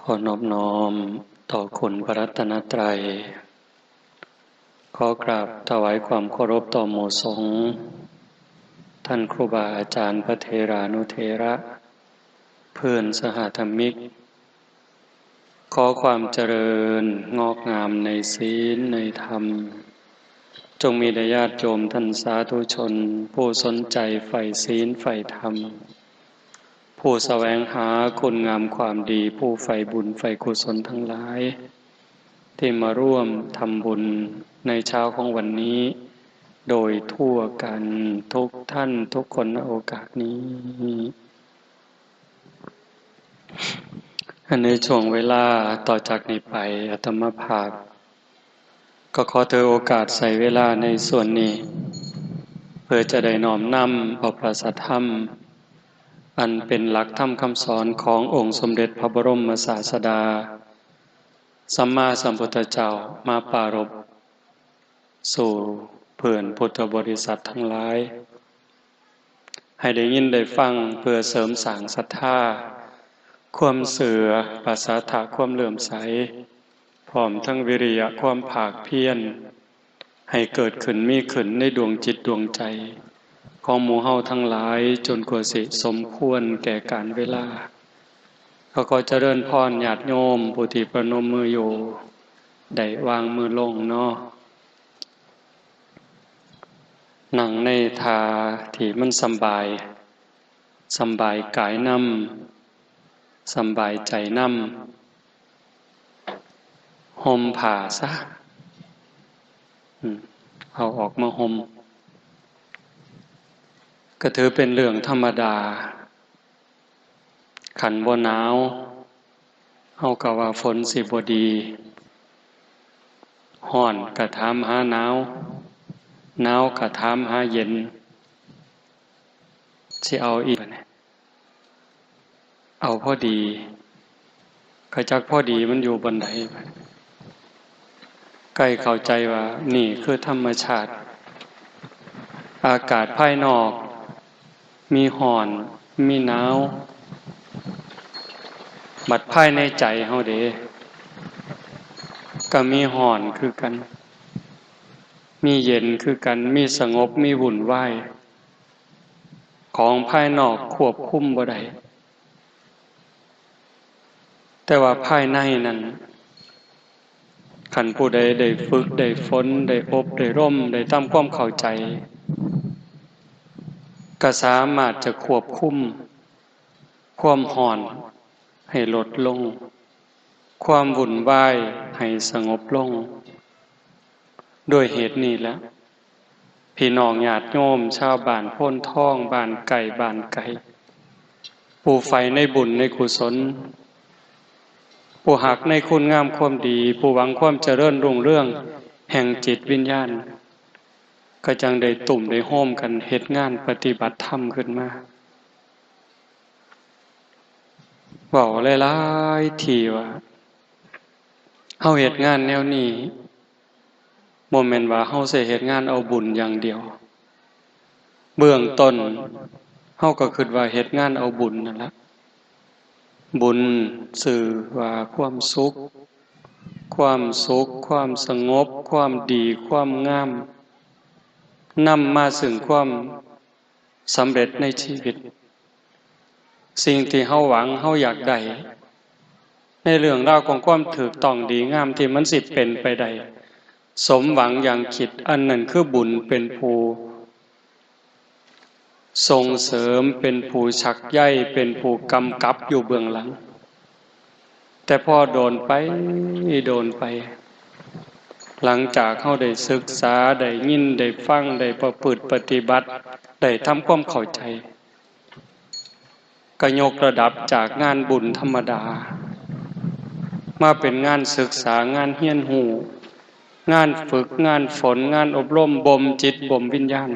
ขอนอบน้อมต่อคุณพระรัตนตรัยขอกราบถวายความเคารพต่อหมู่สงฆ์ท่านครูบาอาจารย์พระเถรานุเถระเพื่อนสหธรรมิกขอความเจริญงอกงามในศีลในธรรมจงมีแด่ญาติโยมท่านสาธุชนผู้สนใจใฝ่ศีลใฝ่ธรรมผู้แสวงหาคุณงามความดีผู้ใฝ่บุญใฝ่กุศลทั้งหลายที่มาร่วมทำบุญในเช้าของวันนี้โดยทั่วกันทุกท่านทุกคนณโอกาสนี้ในช่วงเวลาต่อจากนี้ไปอาตมาภาพก็ขอถือโอกาสใส่เวลาในส่วนนี้เพื่อจะได้น้อมนำเอาพระสัทธรรมอันเป็นหลักธรรมคำสอนขององค์สมเด็จพระบรมศาสดาสัมมาสัมพุทธเจ้ามาปรารภสู่เพื่อนพุทธบริษัททั้งหลายให้ได้ยินได้ฟังเพื่อเสริมสร้างศรัทธาความเสื่อปัสสาทะความเลื่อมใสพร้อมทั้งวิริยะความภาคเพียรให้เกิดขึ้นมีขึ้นในดวงจิตดวงใจของหมู่เฮาทั้งหลายจนกว่าสิสมควรแก่การเวลาขอเจริญพรญาติโยมผู้ที่ประนมมืออยู่ได้วางมือลงเนาะนั่งในท่าที่มันสำบายกายนำสำบายใจนำห่มผ้าซะเอาออกมาห่มก็ถือเป็นเรื่องธรรมดาขันบ่หนาวเฮาก็ว่าฝนสิบ่ดีร้อนก็ถามหาหนาวหนาวก็ถามหาเย็นสิเอาอีกเอาพอดีก็จักพอดีมันอยู่บนไหนใกล้เข้าใจว่านี่คือธรรมชาติอากาศภายนอกมีร้อนมีหนาวบัดภายในใจเฮาเด้ก็มีร้อนคือกันมีเย็นคือกันมีสงบมีวุ่นวายของภายนอกควบคุมบ่ได้แต่ว่าภายในนั้นคันผู้ใดได้ฝึกได้ฝนได้อบได้ร่มได้ทำความเข้าใจก็สามารถจะควบคุมความร้อนให้ลดลงความวุ่นวายให้สงบลงด้วยเหตุนี้แหละพี่น้องญาติโยมชาวบ้านโพนทองบ้านไก่ผู้ใฝ่ในบุญในกุศลผู้หักในคุณงามความดีผู้หวังความเจริญรุ่งเรืองแห่งจิตวิญญาณก็จังได้ตุ่มได้โฮมกันเฮ็ดงานปฏิบัติธรรมขึ้นมาเว้าหลายๆทีว่าเฮาเฮ็ดงานแนวนี้บ่แม่นว่าเฮาสิเฮ็ดงานเอาบุญอย่างเดียวเบื้องต้นเฮาก็คิดว่าเฮ็ดงานเอาบุญนั่นล่ะบุญสื่อว่าความสุขความสงบความดีความงามนำมาซึ่งความสำเร็จในชีวิตสิ่งที่เฮาหวังเฮาอยากได้ในเรื่องราวของความถูกต้องดีงามที่มันสิเป็นไปได้สมหวังอย่างคิดอันนั้นคือบุญเป็นผู้ส่งเสริมเป็นผู้ชักใยเป็นผู้กำกับอยู่เบื้องหลังแต่พอโดนไปหลังจากเฮาได้ศึกษาได้ยินได้ฟังได้ประพฤติปฏิบัติได้ทำความเข้าใจก็ยกระดับจากงานบุญธรรมดามาเป็นงานศึกษางานเรียนรู้งานฝึกงานฝนงานอบรมบ่มจิตบ่มวิญญาณ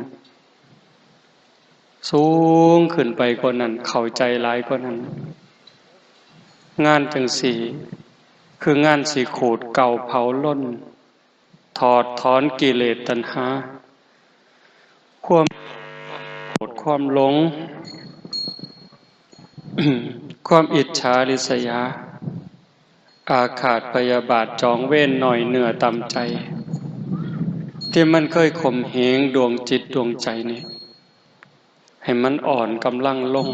สูงขึ้นไปกว่านั้นเข้าใจหลายกว่านั้นงานจังสี่คืองานสิขูดเก่าเผาล้นถอดถอนกิเลสตัณหาความโกรธความหลง ความอิจฉาริษยา อาฆาตพยาบาทจองเว้นหน่อยเหนือต่ำใจที่มันเคยข่มเหงดวงจิตดวงใจนี้ให้มันอ่อนกำลังลง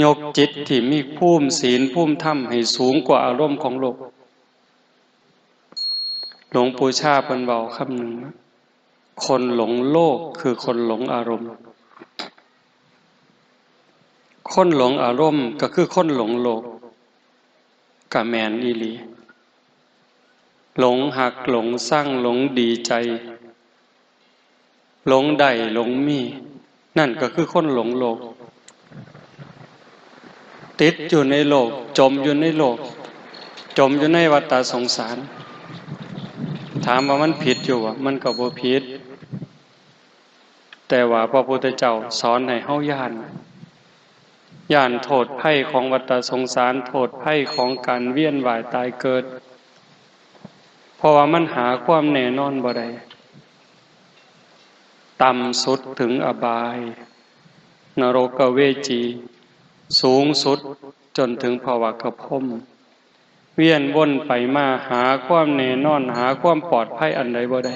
ยกจิตที่มีภูมิศีลภูมิธรรมให้สูงกว่าอารมณ์ของโลกหลวงปู่ชาเพิ่นเว้าคำหนึ่งคนหลงโลกคือคนหลงอารมณ์คนหลงอารมณ์ก็คือคนหลงโลกกะแม่นอีหลีหลงหักหลงสร้างหลงดีใจหลงใดหลงมีนั่นก็คือคนหลงโลกติดอยู่ในโลกจมอยู่ในโลกจมอยู่ในวัฏสงสารถามว่ามันผิดอยู่มันก็บ่ผิดแต่ว่าพระพุทธเจ้าสอนให้เฮาย่านโทษภัยของวัฏสงสารโทษภัยของการเวียนว่ายตายเกิดเพราะว่ามันหาความแน่นอนบ่ได้ต่ำสุดถึงอบายนรกเวจีสูงสุดจนถึงภวกพรหมเวียนวนไปมาหาความแน่นอนหาความปลอดภัยอันใดบ่ได้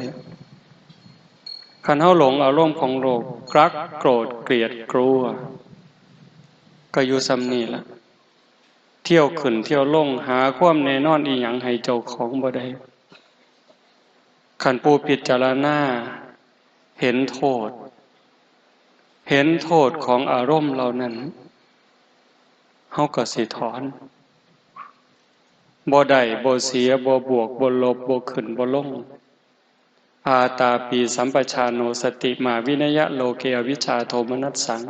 คันเฮาหลงอารมณ์ของโลกรักโกรธเกลียดกลัวก็อยู่ซ้ำนี่ล่ะเที่ยวขึ้นเที่ยวลงหาความแน่นอนอีหยังให้เจ้าของบ่ได้คันผู้พิจารณาเห็นโทษของอารมณ์เหล่านั้นเฮาก็สิถอนบ่ได้บ่เสียบ่บวกบ่ลบบ่ขึ้นบ่ลงอาตาปีสัมปชาโนสติมาวินยะโลเกอวิชชาโทมนัสสัง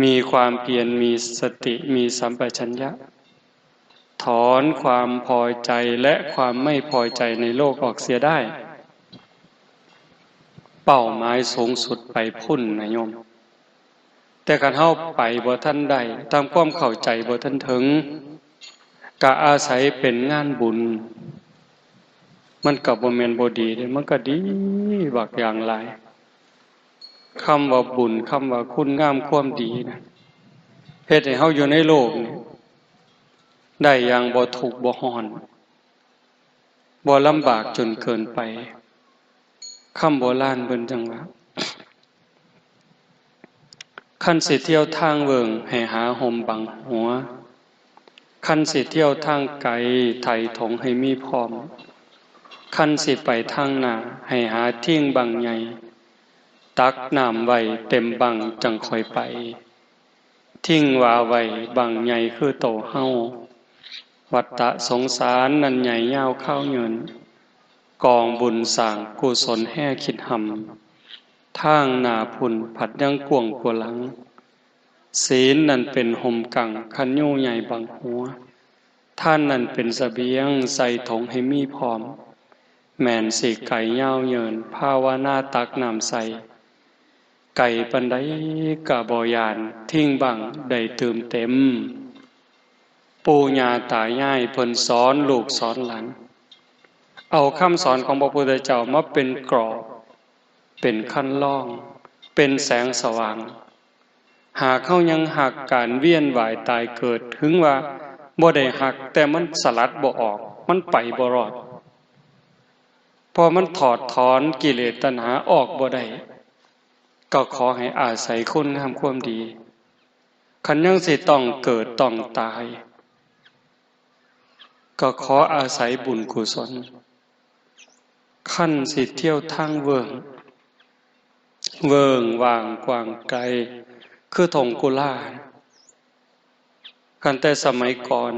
มีความเพียรมีสติมีสัมปชัญญะถอนความพอใจและความไม่พอใจในโลกออกเสียได้เป้าหมายสูงสุดไปพุ่นนะโยมแต่คันเฮาไปบ่ทันได้ตามความเข้าใจบ่ทันถึงก็อาศัยเป็นงานบุญมันก็บ่แม่นบ่ดีเด้มันก็ดีบักอย่างหลายคำว่าบุญคำว่าคุณงามความดีนะเฮ็ดให้เฮาอยู่ในโลกนี้ได้อย่างบ่ทุกข์บ่ร้อนบ่ลำบากจนเกินไปคำโบราณเพิ่นจังว่าคันสิเที่ยวทางเวิงให้หาห่มบังหัวคันสิเที่ยวทางไกลไถถงให้มีพร้อมคันสิไปทางหน้าให้หาทิ้งบังใหญ่ตักน้ำไว้เต็มบังจังค่อยไปทิ้งว่าไว้บังใหญ่คือโตเฮาวัฏสงสารนั้นใหญ่ยาวข้าวเงินกองบุญสร้างกุศลแห่คิดหำทางหน้าพุ่นผัดยังกวงกว่าหลังศีลนั่นเป็นห่มกังคันยูใหญ่บังหัวท่านนั่นเป็นเสบียงใส่ถงให้มีพร้อมแม่นสิไก่ยาวเยินภาวนาตักน้ำใสไก่ปันไดกะบ่ยานทิ้งบังได้เติมเต็มปู่ย่าตายายเพิ่นสอนลูกสอนหลานเอาคำสอนของพระพุทธเจ้ามาเป็นกรอบเป็นขั้นล่องเป็นแสงสว่างหากเขายังหักการเวียนว่ายตายเกิดถึงว่าบ่ได้หักแต่มันสลัดบ่ออกมันไปบ่รอดพอมันถอดถอนกิเลสตัณหาออกบ่ได้ก็ขอให้อาศัยคุณงามความดีคันยังสิต้องเกิดต้องตายก็ขออาศัยบุญกุศลขั้นสิเที่ยวทางเวิงว่างกว้างไกลคือทงกุลากันแต่สมัยก่อน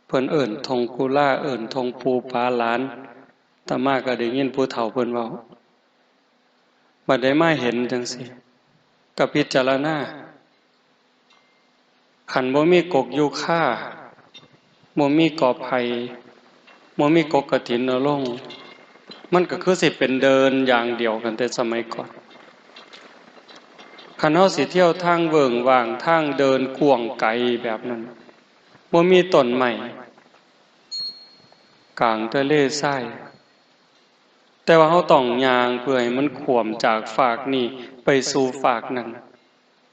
เพิ่นเอิ้นทงกุลาเอิ้นทงปูปาหลานตามาก็ได้ยินผู้เฒ่าเพิ่นเว้าบัดได้มาเห็นจังซี่ก็พิจารณาคันบ่มีกกยูคาบ่มีกอไผ่บ่มีกกกฐินนรงค์มันก็คือสิเป็นเดินอย่างเดียวกันแต่สมัยก่อนคันเฮาสิเที่ยวทางเวิงว่างทางเดินกว้างไกลแบบนั้นบ่มีต้นไม้กลางทะเลทรายแต่ว่าเฮาต้องย่างเพื่อให้มันขวมจากฝากนี้ไปสู่ฝากนั้น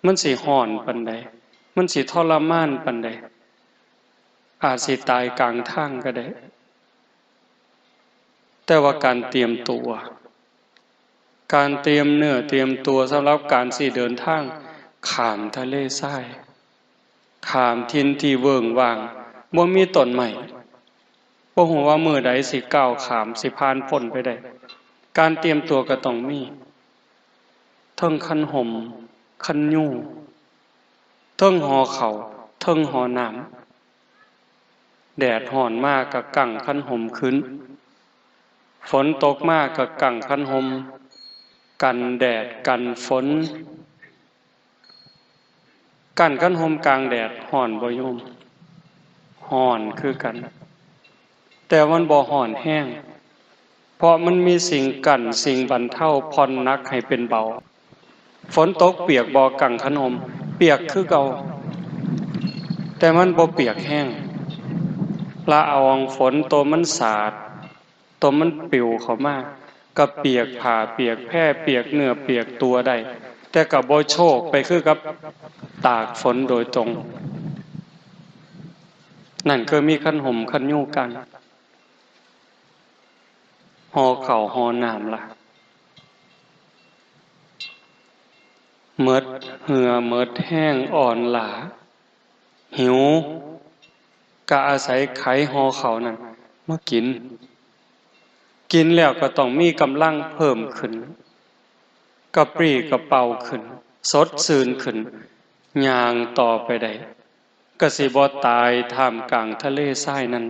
มันสิร้อนปานใดมันสิทรมานปานใด อาจสิตายกลางทางก็ได้แต่ว่าการเตรียมตัวการเตรียมเนื้อเตรียมตัวสำหรับการสิเดินทางข้ามทะเลทรายข้ามทินที่เวิ้งว่างบ่มีต้นไม้บ่ฮู้ว่ามื้อใดสิก้าวข้ามสิผ่านพ้นไปได้การเตรียมตัวก็ต้องมีเทิงคันห่มคันยูเทิงห่อข้าวเทิงห่อน้ำแดดร้อนมากก็กั่งคันห่มขึ้นฝนตกมากก็กั่งคันห่มกันแดดกันฝนกันคันห่มกลางแดดร้อนบ่โยมร้อนคือกันแต่มันบ่ร้อนแห้งเพราะมันมีสิ่งกั้นสิ่งบรรเทาผ่อนหนักให้เป็นเบาฝนตกเปียกบ่กังขนมเปียกคือเก่าแต่มันบ่เปียกแห้งละอองฝนตัวมันสาดตัวมันปิวเข้ามาก็เปียกผ้าเปียกแพร่เปียกเนื้อเปียกตัวได้แต่ก็บ่โชกไปคือกับตากฝนโดยตรงนั่นคือมีคันห่มคันยูกันห่อข้าวห่อน้ำล่ะเมิดเหือเมิดแห้งอ่อนหลาหิวก็อาศัยไขห่อข้าวนั่นมากินแล้วก็ต้องมีกำลังเพิ่มขึ้นกระปรี้กระเป๋าขึ้นสดชื่นขึ้นย่างต่อไปได้ก็สิบ่ตายท่ามกลางทะเลทรายนั้น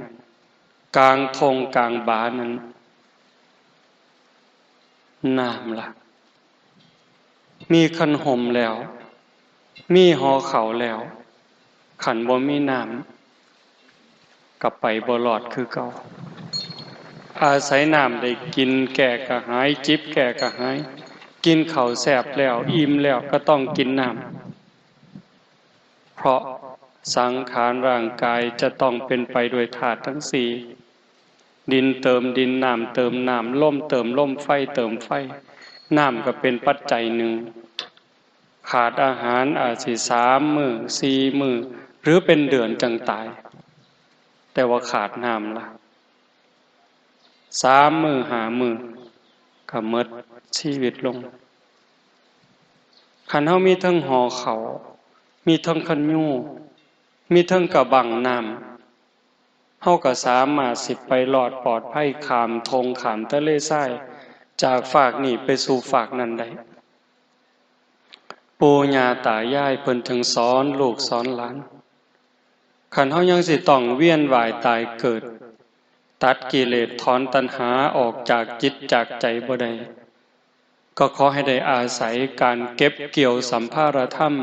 กลางทงกลางบานั้นน้ำล่ะมีคันห่มแล้วมีห่อข้าวแล้วขันบ่มีน้ำกลับไปบ่รอดคือเก่าอาศัยน้ำได้กินแก่กระหายจิบแก่กระหายกินข้าวแซ่บแล้วอิ่มแล้วก็ต้องกินน้ำเพราะสังขารร่างกายจะต้องเป็นไปโดยธาตุทั้งสี่ดินเติมดินน้ำเติมน้ำลมเติมลมไฟเติมไฟน้ำก็เป็นปัจจัยหนึ่งขาดอาหารอาจสิ3 มื้อ4 มื้อหรือเป็นเดือนจังตายแต่ว่าขาดน้ำล่ะ3 มื้อ5 มื้อก็หมดชีวิตลงคันเฮามีทั้งห่อข้าวมีทั้งคันยูมีทั้งกระบังน้ำเฮาก็สามารถสิไปรอดปลอดภัยข้ามทงข้ามทะเลทรายจากฝากนี้ไปสู่ฝากนั้นได้ปู่ย่าตายายเพิ่นถึงสอนลูกสอนหลานคันเฮายังสิต้องเวียนว่ายตายเกิดตัดกิเลสถอนตัณหาออกจากจิตจากใจบ่ได้ก็ขอให้ได้อาศัยการเก็บเกี่ยวสัมภารธรรม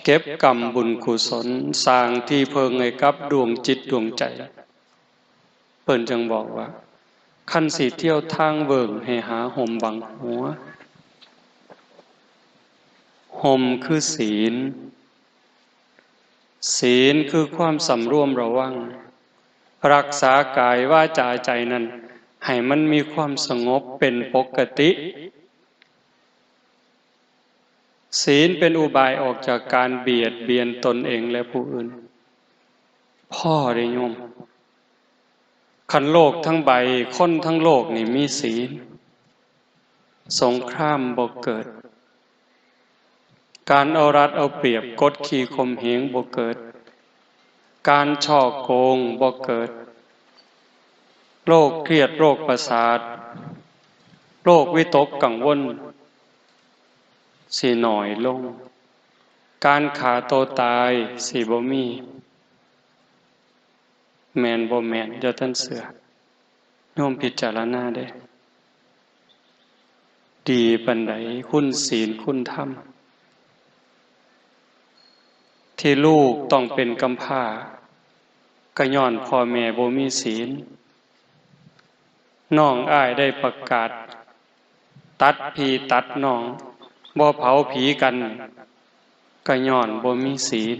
เก็บกรรมบุญกุศลสร้างที่เพิงให้กับดวงจิตดวงใจเพิ่นจึงบอกว่าคันสิเที่ยวทางเบิ่งให้หาห่มบังหัวห่มคือศีลศีลคือความสำรวมระวังรักษากายวาจาใจนั้นให้มันมีความสงบเป็นปกติศีลเป็นอุบายออกจากการเบียดเบียนตนเองและผู้อื่นพ่อได้โยมคันโลกทั้งใบคนทั้งโลกนี่มีศีลสงครามบ่เกิดการเอารัดเอาเปรียบกดขี่ข่มเหงบ่เกิดการฉ้อโกงบ่เกิดโรคเครียดโรคประสาทโรควิตกกังวลสิน้อยลงการฆ่าตัวตายสิบ่มีแม่นบ่แม่นอย่าท่านเสือโยมพิจารณาได้ดีปานใดคุณศีลคุณธรรมที่ลูกต้องเป็นกำพร้าก็ย้อนพ่อแม่บ่มีศีลน้องอ้ายได้ประกาศตัดพี่ตัดน้องบ่เผาผีกันก็ย้อนบ่มีศีล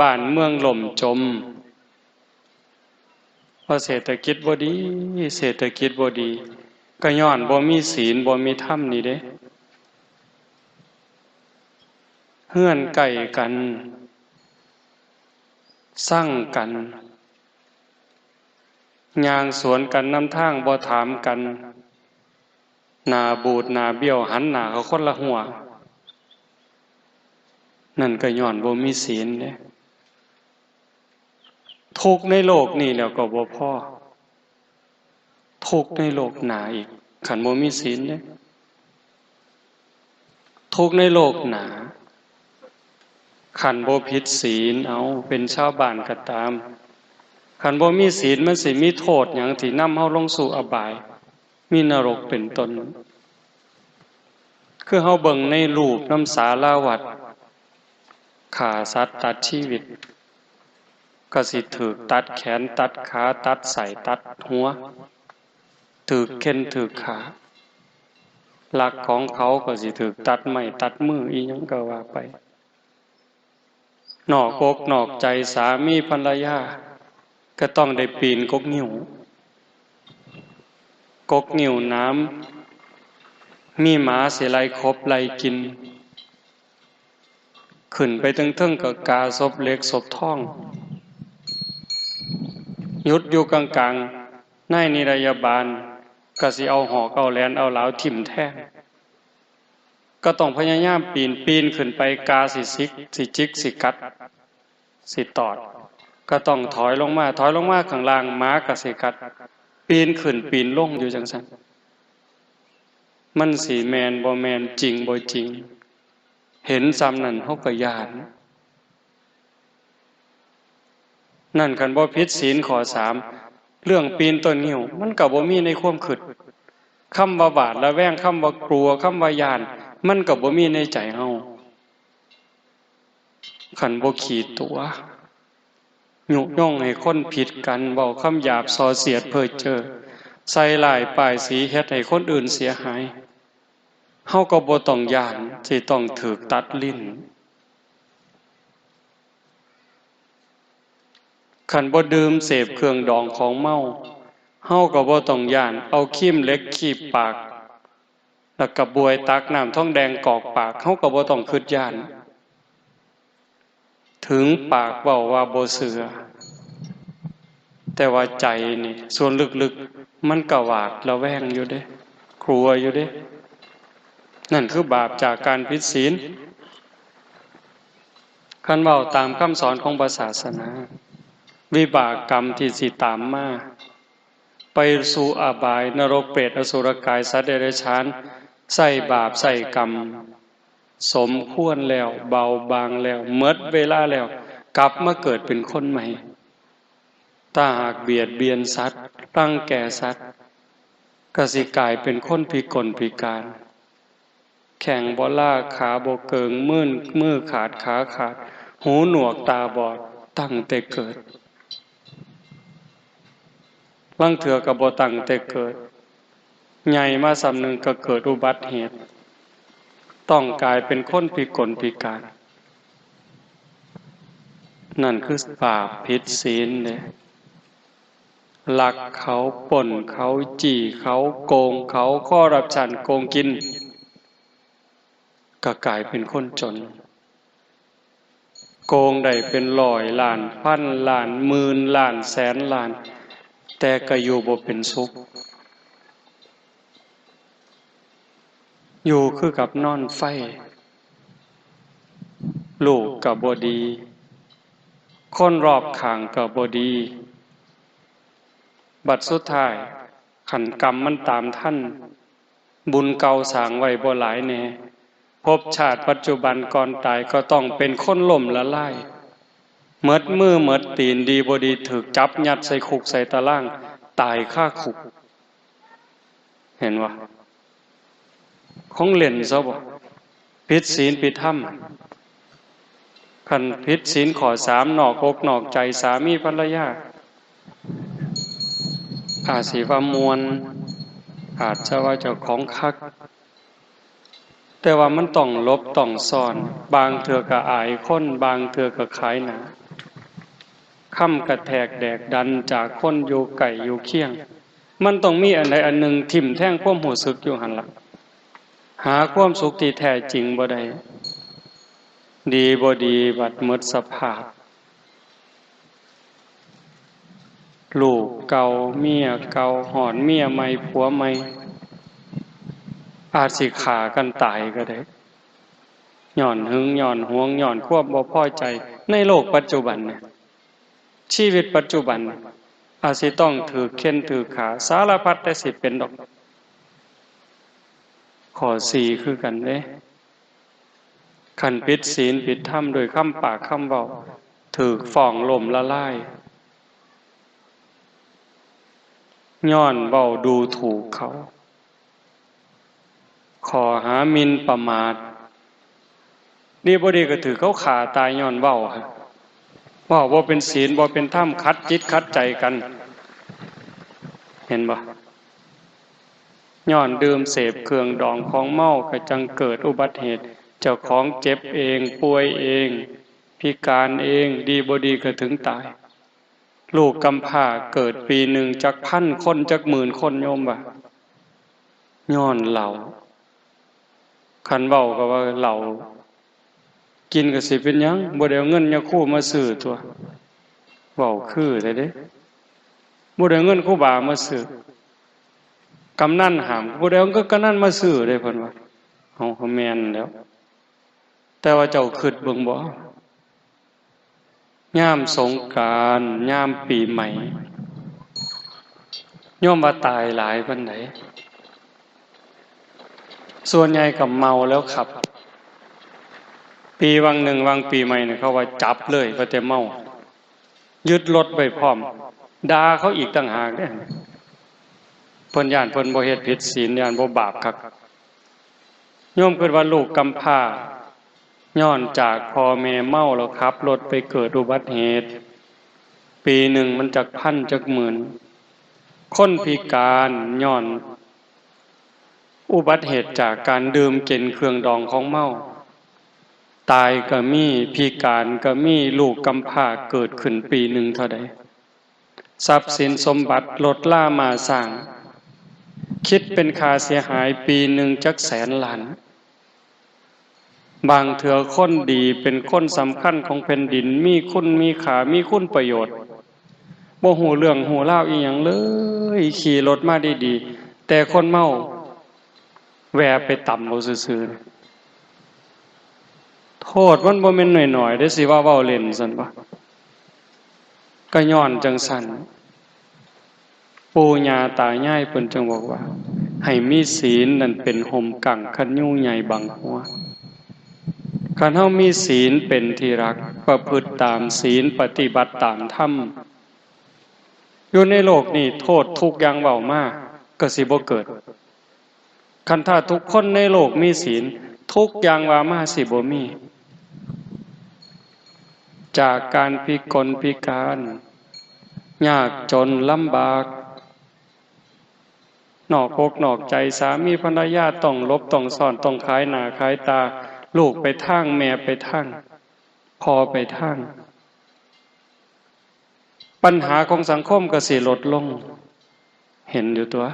บ้านเมืองล่มจมเพราะเศรษฐกิจบ่ดีเศรษฐกิจบ่ดีก็ย้อนบ่มีศีลบ่มีธรรมนี่เด้เฮือนใกล้กัน สั่งกันย่างสวนกันนำทางบ่ถามกันหน้าบูดหน้าเบี้ยวหันหน้าเขาคนละหัวนั่นก็ย้อนบ่มีศีลเด้ทุกข์ในโลกนี่แล้วก็บ่พอทุกข์ในโลกหน้าอีกคันบ่มีศีลเด้ทุกข์ในโลกหน้าคันบ่ผิดศีลเอาเป็นชาวบ้านก็ตามคันบ่มีศีลมันสิมีโทษหยังที่นำเฮาลงสู่อบายมีนรกเป็นต้นคือเฮาเบิ่งในรูปนำศาลาวัดฆ่าสัตว์ตัดชีวิตก็สิถูกตัดแขนตัดขาตัดไส้ตัดหัวถูกเข็นถูกขาหลักของเขาก็สิถูกตัดไม้ตัดมืออีหยังก็ว่าไปนอกอกนอกใจสามีภรรยาก็ต้องได้ปีนกกนิ้วน้ำมีหมาสิไล่คบไล่กินขึ้นไปถึงกับกาศพเล็กศพท่องยุดอยู่กลางๆในนิรยาบาลก็สิเอาหอกเอาแหลนเอาเหลาถิ่มแท้ก็ต้องพยายามปีนขึ้นไปกาสิจิกสิกัดสิตอดก็ต้องถอยลงมาข้างล่างหมาก็สิกัดปีนขึ้นปีนลงอยู่จังซั่นมันสิแม่นบ่แม่นจริงบ่จริงเห็นซ้ำนั่นเฮาก็ย้านนั่นคันบ่ผิดศีลข้อ3เรื่องปีนต้นงิ้วมันก็บ่มีในความคิดคำว่าบาดระแวงคำว่ากลัวคำว่าย้านมันก็บ่มีในใจเฮาคันบ่ขี้ตัวยุย่องให้คนผิดกันเว้าคำหยาบส่อเสียดเพ้อเจ้อใส่ร้ายป้ายสีเฮ็ดให้คนอื่นเสียหายเฮาก็บ่ต้องย้านสิต้องถูกตัดลิ้นคันบ่ดื่มเสพเครื่องดองของเมาเฮาก็บ่ต้องย้านเอาครีมเหล็กคีบปากแล้วก็บวยตักน้ำทองแดงกอกปากเฮาก็บ่ต้องคิดย้านถึงปากเว้าว่าบ่เชื่อแต่ว่าใจนี่ส่วนลึกๆมันก็หวาดระแวงอยู่เด้กลัวอยู่เด้นั่นคือบาปจากการผิดศีลคันเว้าตามคำสอนของศาสนาวิบากกรรมที่สิตามมาไปสู่อบายนรกเปรตอสุรกายสัตว์เดรัจฉานใส่บาปใส่กรรมสมควรแล้วเบาบางแล้วหมดเวลาแล้วกลับมาเกิดเป็นคนใหม่ถ้าหากเบียดเบียนสัตว์รังแกสัตว์ก็สิกลายเป็นคนพิกลพิการแข่งบ่ล่าขาบ่เกิงมือขาดขาขาดหูหนวกตาบอดตั้งแต่เกิดลางเถื่อก็บ่ตั้งแต่เกิดใหญ่มาสำนึงก็เกิดอุบัติเหตุต้องกลายเป็นคนพิกลพิการนั่นคือบาปผิดศีลเด้ลักเขาป่นเขาจี้เขาโกงเขาคอร์รัปชันโกงกินก็กลายเป็นคนจนโกงได้เป็นร้อยล้านพันล้านหมื่นล้านแสนล้านแต่ก็อยู่บ่เป็นสุขอยู่คือกับนอนไฟลูกก็บ่ดีคนรอบข้างก็บ่ดีบัดสุดท้ายขันกรรมมันตามท่านบุญเก่าสร้างไว้บ่หลายแน่ภพชาติปัจจุบันก่อนตายก็ต้องเป็นคนล่มละลายหมดมือหมดตีนดีบ่ดีถูกจับยัดใส่คุกใส่ตารางตายคาคุกเห็นบ่ของเล่นซะบ่ผิดศีลผิดธรรมคันผิดศีลข้อ3นอกอกนอกใจสามีภรรยาอาจสิว่ามวลอาจจะว่าเจ้าของคักแต่ว่ามันต้องลบต้องซ่อนบางเทื่อก็อายคนบางเทื่อก็ขายหน้าค่ำกระแทกแดกดันจากคนอยู่ไก่อยู่เคียงมันต้องมีอันใดอันหนึ่งทิ่มแทงความรู้สึกอยู่หั่นล่ะหาความสุขที่แท้จริงบ่ได้ดีบ่ดีบัดหมดสภาพ ลูกเก่าเมียเก่าหอนเมียใหม่ผัวใหม่อาจสิฆ่ากันตายก็ได้ย้อนหึงย้อนหวงย้อนควบบ่พอใจในโลกปัจจุบันเนี่ยชีวิตปัจจุบันอาจสิต้องถือเข็นถือขาสารพัดแต่สิเป็นดอกข้อ4คือกันเด้คันผิดศีลผิดธรรมโดยคำปากคำเว้าถูกฟ้องล้มละลายย้อนเว้าดูถูกเขาข้อหาหมิ่นประมาทนี่บ่ดีก็ถือเขาฆ่าตายย้อนเว้าครับเว้าบ่เป็นศีลบ่เป็นธรรมขัดจิตขัดใจกันเห็นบ่ย้อนดื่มเสพเครื่องดองของเมาก็จังเกิดอุบัติเหตุเจ้าของเจ็บเองป่วยเองพิการเองดีบ่ดีก็ถึงตายลูกกำพร้าเกิดปีหนึ่งจักพันคนจักหมื่นคนโยมบ่ย้อนเหล้าคันเว้าก็ว่าเหล้ากินก็สิเป็นหยังบ่ได้เอาเงินยาคูมาซื้อตัวเว้าคือแท้เด้บ่ได้เอาเงินครูบามาซื้อกำนันห้ามบ่ได้เอาเงินกำนันมาซื้อเด้เพิ่นว่าเฮาก็แม่นแล้วแต่ว่าเจ้าคิดเบิ่งบ่ยามสงกรานต์ยามปีใหม่โยมว่าตายหลายปานใดส่วนใหญ่ก็เมาแล้วขับปีวังหนึ่งวังปีใหม่เนี่ยเขาว่าจับเลยว่าแต่เมายึดรถไว้พร้อมด่าเขาอีกต่างหากเด้เพิ่นย้านเพิ่นบ่เฮ็ดผิดศีลย้านบ่บาปคักโยมคิดว่าลูกกำพร้าย้อนจากพ่อแม่เมาแล้วขับรถไปเกิดอุบัติเหตุปีหนึ่งมันจักพันจักหมื่นคนพิการย้อนอุบัติเหตุจากการดื่มกินเครื่องดองของเมาตายก็มีพิการก็มีลูกกำพร้าเกิดขึ้นปีหนึ่งเท่าใดทรัพย์สินสมบัติลดล่ามาสร้างคิดเป็นค่าเสียหายปีหนึ่งจักแสนล้านบางเถื่อคนดีเป็นคนสำคัญของแผ่นดินมีคุณมีค่ามีคุณประโยชน์บ่ฮู้เรื่องฮู้ราวอีหยังเลยขี่รถมาดีๆแต่คนเมาแวะไปต่ำเอาซื่อๆโทษมันบ่แม่นน้อยๆเด้สิว่าเว้าเล่นซั่นบ่ก็ย้อนจังซั่นปู่ย่าตายายเพิ่นจึงบอกว่าให้มีศีลนั่นเป็นห่มกังคันยูใหญ่บังหัวคันเฮามีศีลเป็นที่รักประพฤติตามศีลปฏิบัติตามธรรมอยู่ในโลกนี้โทษทุกอย่างเว้ามาก็สิบ่เกิดคันถ้าทุกคนในโลกมีศีลทุกอย่างว่ามาสิบ่มีจากการพิกลพิการยากจนลำบากนอกอกนอกใจสามีภรรยาต้องลบต้องซ่อนต้องขายหน้าขายตาลูกไปทางแม่ไปทางพ่อไปทางปัญหาของสังคมก็สิลดลงเห็นอยู่ตัว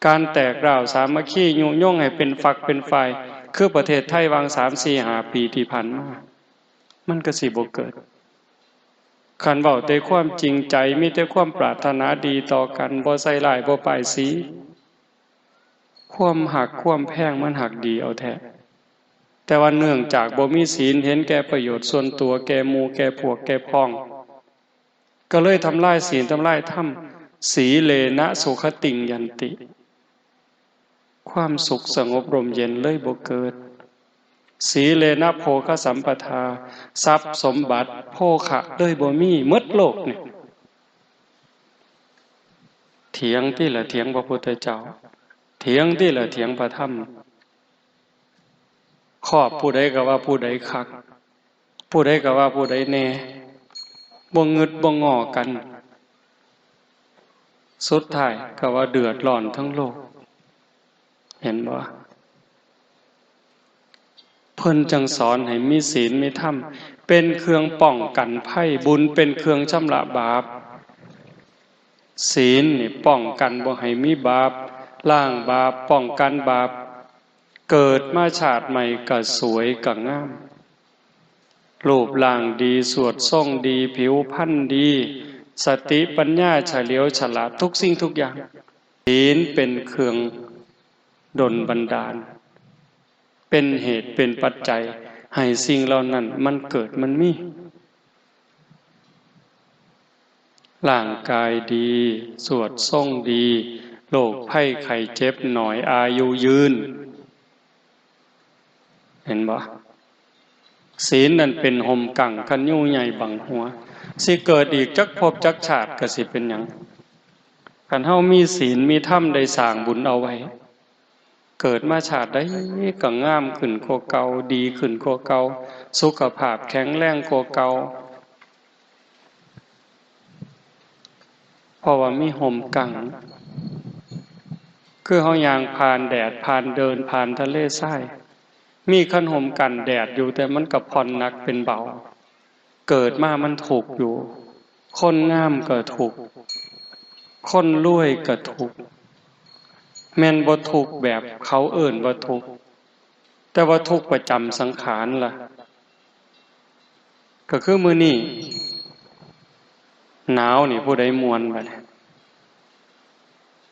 การแตกร้าวสามัคคียุยงให้เป็นฝักเป็นฝ่ายคือประเทศไทยวาง 3-4-5 ปีที่ผ่านมามันก็สิบ่เกิดคันเว้าแต่ความจริงใจมีแต่ความปรารถนาดีต่อกันบ่ใส่ร้ายบ่ป้ายสีความหักความแพงมันหักดีเอาแท้แต่ว่าเนื่องจากบ่มีศีลเห็นแก่ประโยชน์ส่วนตัวแก่หมู่แก่พวกแก่พ้องก็เลยทำลายศีลทำลายธรรมสีเลนะสุขติงยันติความสุขสงบร่มเย็นเลยบ่เกิดสีเลนะโภคสัมปทาทรัพย์สมบัติโภคะเลยบ่มีหมดโลกนี่เถียงที่ละเถียงพระพุทธเจ้าเถียงที่ละเถียงพระธรรมครอบผู้ใดก็ว่าผู้ใดคักผู้ใดก็ว่าผู้ใดแน่บ่งึดบ่งอกันสุดท้ายก็ว่าเดือดร้อนทั้งโลกเห็นบ่เพิ่นจังสอนให้มีศีลมีธรรมเป็นเครื่องป้องกันภัยบุญเป็นเครื่องชำระบาปศีลนี่ป้องกันบ่ให้มีบาปล้างบาปป้องกันบาปเกิดมาชาติใหม่ก็สวยก็งาม รูปร่างดีสวดทรงดีผิวพรรณดีสติปัญญาเฉลียวฉลาดทุกสิ่งทุกอย่างศีลเป็นเครื่องดลบันดาลเป็นเหตุเป็นปัจจัยให้สิ่งเหล่านั้นมันเกิดมันมีร่างกายดีสวดทรงดีโรคภัยไข้เจ็บหน่อยอายุยืนเห็นบ่ศีลนั่นเป็นห่มกั่งคันยู่ใหญ่บังหัวสิเกิดอีกจักภพจักชาติก็สิเป็นหยังคันเฮามีศีลมีธรรมได้สร้างบุญเอาไว้เกิดมาชาติใดก็งามขึ้นกว่าเก่าดีขึ้นกว่าเก่าสุขภาพแข็งแรงกว่าเก่าเพราะว่ามีห่มกั่งคือเฮาย่างผ่านแดดผ่านเดินผ่านทะเลทรายมีคันห่มกันแดดอยู่แต่มันก็ผ่อนหนักเป็นเบาเกิดมามันถูกอยู่คนงามก็ถูกคนรวยก็ถูกแม่นบ่ทุกข์แบบเขาเอิ้นว่าทุกข์แต่ว่าทุกข์ประจำสังขารล่ะก็คือมื้อนี้หนาวนี่ผู้ใดม่วนบัดนี้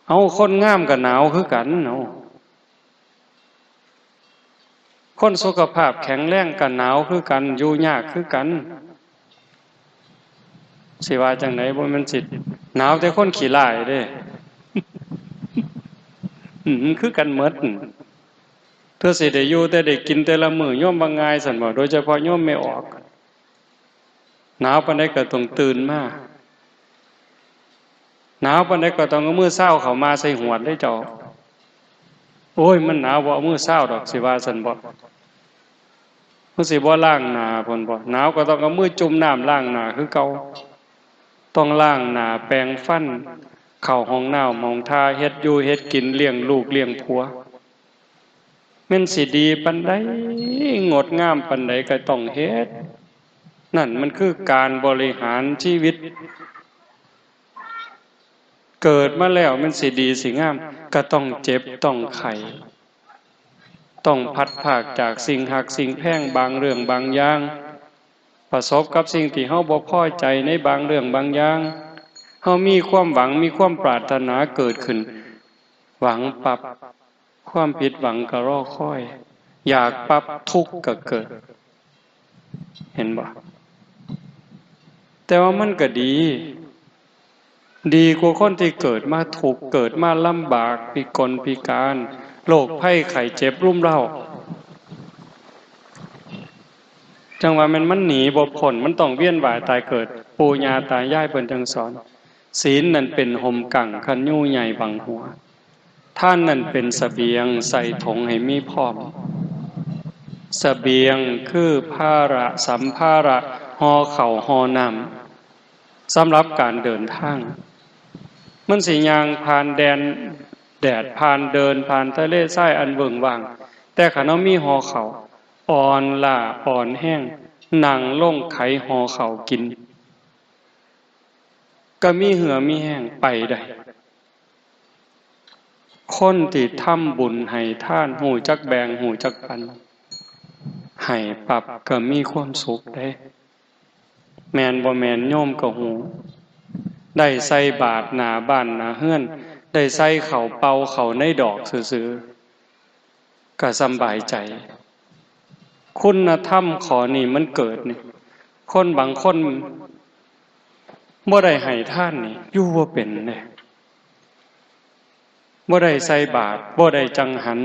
เอาคนงามก็หนาวคือกันเนาะคนสุขภาพแข็งแรงก็หนาวคือกันอยู่ยากคือกันสิว่าจังได๋บ่แม่นสิหนาวแต่คนขี้ร้ายเด้คือกันหมดเธอสิได้อยู่แต่ได้กินแต่ละมื้อโยมบ่ง่ายซั่นบ่โดยเฉพาะโยมไม่ออกหนาวปานใดก็ต้องตื่นมาหนาวปานใดก็ต้องเอามือเช้าเข้ามาใส่หวดได้เจ้าโอ้ยมันหนาวบ่เอามือเช้าดอกสิว่าซั่นบ่มันสิบ่ล้างหน้าพุ่นบ่หนาวก็ต้องเอามือจุ่มน้ำล้างหน้าคือเก่าต้องล้างหน้าแปรงฟันเข้าห้องน้ำห้องท่าเฮ็ดอยู่เฮ็ดกินเลี้ยงลูกเลี้ยงผัวแม่นสิดีปานใดงดงามปานใดก็ต้องเฮ็ดนั่นมันคือการบริหารชีวิตเกิดมาแล้วมันสิดีสิงามก็ต้องเจ็บต้องไข้ต้องพัดภาคจากสิ่งหักสิ่งแพงบางเรื่องบางอย่างประสบกับสิ่งที่เฮาบ่พอใจในบางเรื่องบางอย่างเฮามีความหวังมีความปรารถนาเกิดขึ้นหวังปรับความผิดหวังก็รอคอยอยากปรับทุกข์ก็เกิดเห็นบ่แต่ว่ามันก็ดีกว่าคนที่เกิดมาทุกข์เกิดมาลำบากพิกลพิการโรคภัยไข้เจ็บรุมเร้าจังว่ามันหนีบ่พ้นมันต้องเวียนว่ายตายเกิดปู่ย่าตายายเพิ่นจังสอนศีลนั่นเป็นห่มกั่งคันยู่ใหญ่บังหัวท่านนั่นเป็นเสบียงใส่ถุงให้มีพร้อมเสบียงคือภาระสัมภาระห่อข้าวห่อน้ำสำหรับการเดินทางมันสิย่างผ่านแดดผ่านเดินผ่านทะเลทรายอันเบิ่งว่างแต่คันเฮามีห่อข้าวอ่อนล้าอ่อนแห้งนั่งลงไขห่อข้าวกินก็มีเหือมีแห้งไปได้คนที่ทำบุญให้ทานหูจักแบ่งหูจักปันให้ปรับก็มีความสุขได้แม่นบ่แม่นโยมก็หูได้ใส่บาตรหน้าบ้านหน้าเฮือนได้ใส่ข้าวเป่าข้าวในดอกซื่อๆก็สำบายใจคุณธรรมขอนี่มันเกิดนี่คนบางคนบ่ได้ให้ทานนี่อยู่บ่เป็นเด้บ่ได้ใส่บาตรบ่ได้จังหัน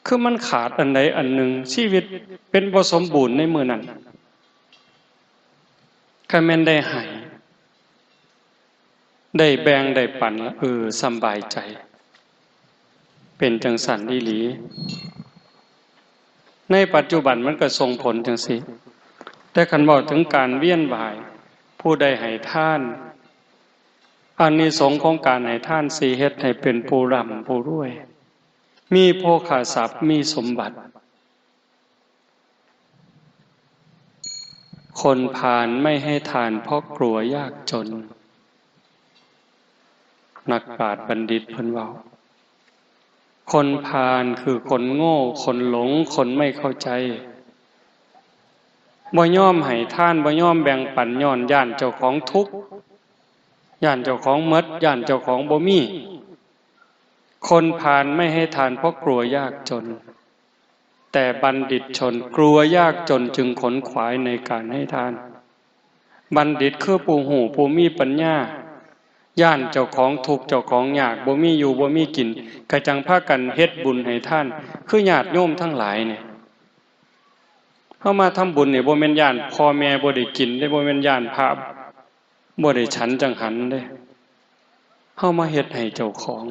คือมันขาดอันใดอันหนึ่งชีวิตเป็นบ่สมบูรณ์ในมื้อนั้นก็แม่นได้ให้ได้แบ่งได้ปันสำบายใจเป็นจังสันอีหลีในปัจจุบันมันก็ส่งผลจังซี่แต่คันเว้าถึงการเวียนว่ายผู้ใดให้ทานอานิสงส์ของการให้ทานสิเฮ็ดให้เป็นผู้ร่ำผู้รวยมีโภคทรัพย์มีสมบัติคนพาลไม่ให้ทานเพราะกลัวยากจนนักปราชญ์บัณฑิตเพิ่นเว้าคนพาลคือคนโง่คนหลงคนไม่เข้าใจ บ่ยอมให้ทานบ่ยอมแบ่งปันย้อนย่านเจ้าของทุกข์ย่านเจ้าของหมดย่านเจ้าของบ่มีคนพาลไม่ให้ทานเพราะกลัวยากจนแต่บัณฑิตชนกลัวยากจนจึงขนขวายในการให้ทานบัณฑิตคือผู้หูผู้มีปัญญาย่านเจ้าของทุกข์เจ้าของยากบ่มีอยู่บ่มีกินกะจังพากันเฮ็ดบุญให้ท่านคือญาติโยมทั้งหลายเนี่ยเฮามาทำบุญนี่บ่แม่นย่านพ่อแม่บ่ได้กินได้บ่แม่นย่านพระบ่ได้ฉันจังหันเด้เฮามาเฮ็ดให้เจ้าของ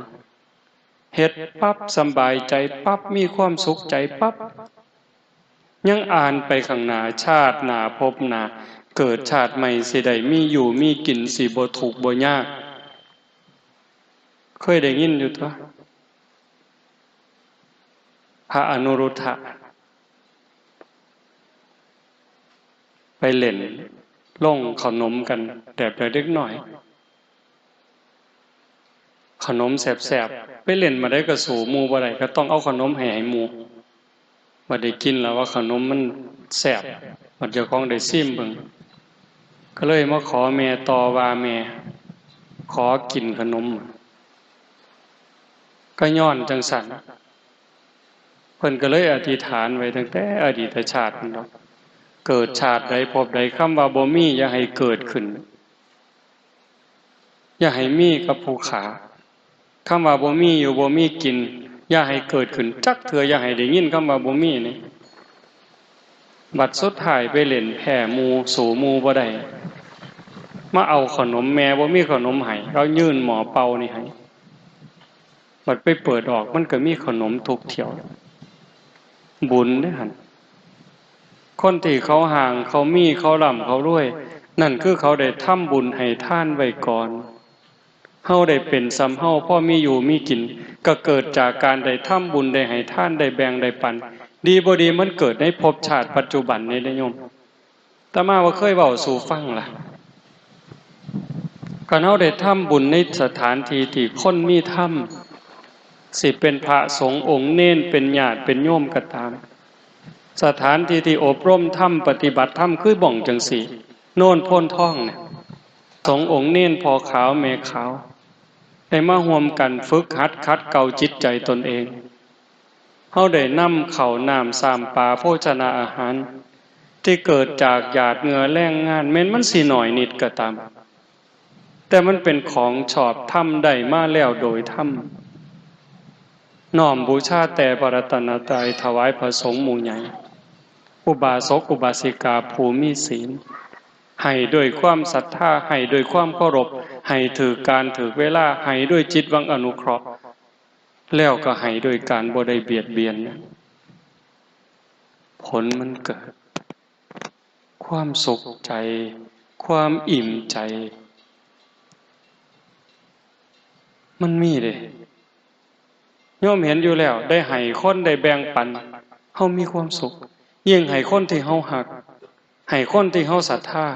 เฮ็ดปั๊บสบายใจปั๊บมีความสุขใจปั๊บยังอ่านไปข้างหน้าชาติหน้าภพหน้าเกิดชาติใหม่สิได้มีอยู่มีกินสิบ่ทุกข์บ่ยากเคยได้ยินอยู่ตัวพระอนุรุทธะไปเล่นล่องขนมกันแบบเล็กหน่อยขนมแสบๆไปเล่นมาได้ก็สู่หมู่บ่ได้ก็ต้องเอาขนมให้หมู่บ่ได้กินแล้วว่าขนมมันแสบบัดเจ้าของได้ซิมเบิ่งก็เลยมาขอแม่ต่อว่าแม่ขอกินขนมก็ย้อนจังสันเพิ่นก็เลยอธิษฐานไว้ตั้งแต่อดีตชาตินั่นเนาะเกิดชาติใดพบใดคำว่าบ่มีอย่าให้เกิดขึ้นอย่าให้มีกับผู้ขาคำว่าบ่มีอยู่บ่มีกินอย่าให้เกิดขึ้นจักเถื่ออย่าให้ได้ยินคำว่าบ่มีนี่บัดสุดท้ายไปเล่นแผ่หมู่สู่หมู่บ่ได้มาเอาขนมแม่บ่มีขนมให้เรายื่นหมอเป่านี่ให้บัดไปเปิดออกมันก็มีขนมทุกเที่ยวบุญเด้อหั่นคนที่เขาห่างเขามีเขาร่ำเขารวยนั่นคือเขาได้ทำบุญให้ทานไว้ก่อนเฮาได้เป็นซ้ำเฮาพ่อมีอยู่มีกินก็เกิดจากการได้ทำบุญได้ให้ทานได้แบ่งได้ปันดีบ่ดีมันเกิดในภพชาติปัจจุบันนี้เด้อโยมแต่มาว่าเคยเว้าสู่ฟังล่ะก็เฮาได้ทำบุญในสถานที่ที่คนมีธรรมสิเป็นพระสงฆ์องค์เน้นเป็นญาติเป็นโยมก็ตามสถานที่ที่อบรมธรรมปฏิบัติธรรมคือบ่องจังสี่โน่นโพ้นท่องเนี่ยสงฆ์องค์เน้นพอขาวแม่ขาวได้มาร่วมกันฝึกหัดขัดเกลาจิตใจตนเองเฮาได้นำข้าวน้ำสามปลาโภชนาอาหารที่เกิดจากหยาดเหงื่อแรงงานแม้นมันสิหน่อยนิดก็ตามแต่มันเป็นของชอบธรรมได้มาแล้วโดยธรรมน้อมบูชาแต่พระรัตนตรัยถวายพระสงฆ์หมู่ใหญ่อุบาสกอุบาสิกาผู้มีศีลให้ด้วยความศรัทธาให้ด้วยความเคารพให้ถือการถือเวลาให้ด้วยจิตหวังอนุเคราะห์แล้วก็ให้ด้วยการบ่ได้เบียดเบียนผลมันเกิดความสุขใจความอิ่มใจมันมีเด้โยมเห็นอยู่แล้วได้ให้คนได้แบ่งปันเฮามีความสุขยิ่งให้คนที่เฮาฮักให้คนที่เฮาศรัทธา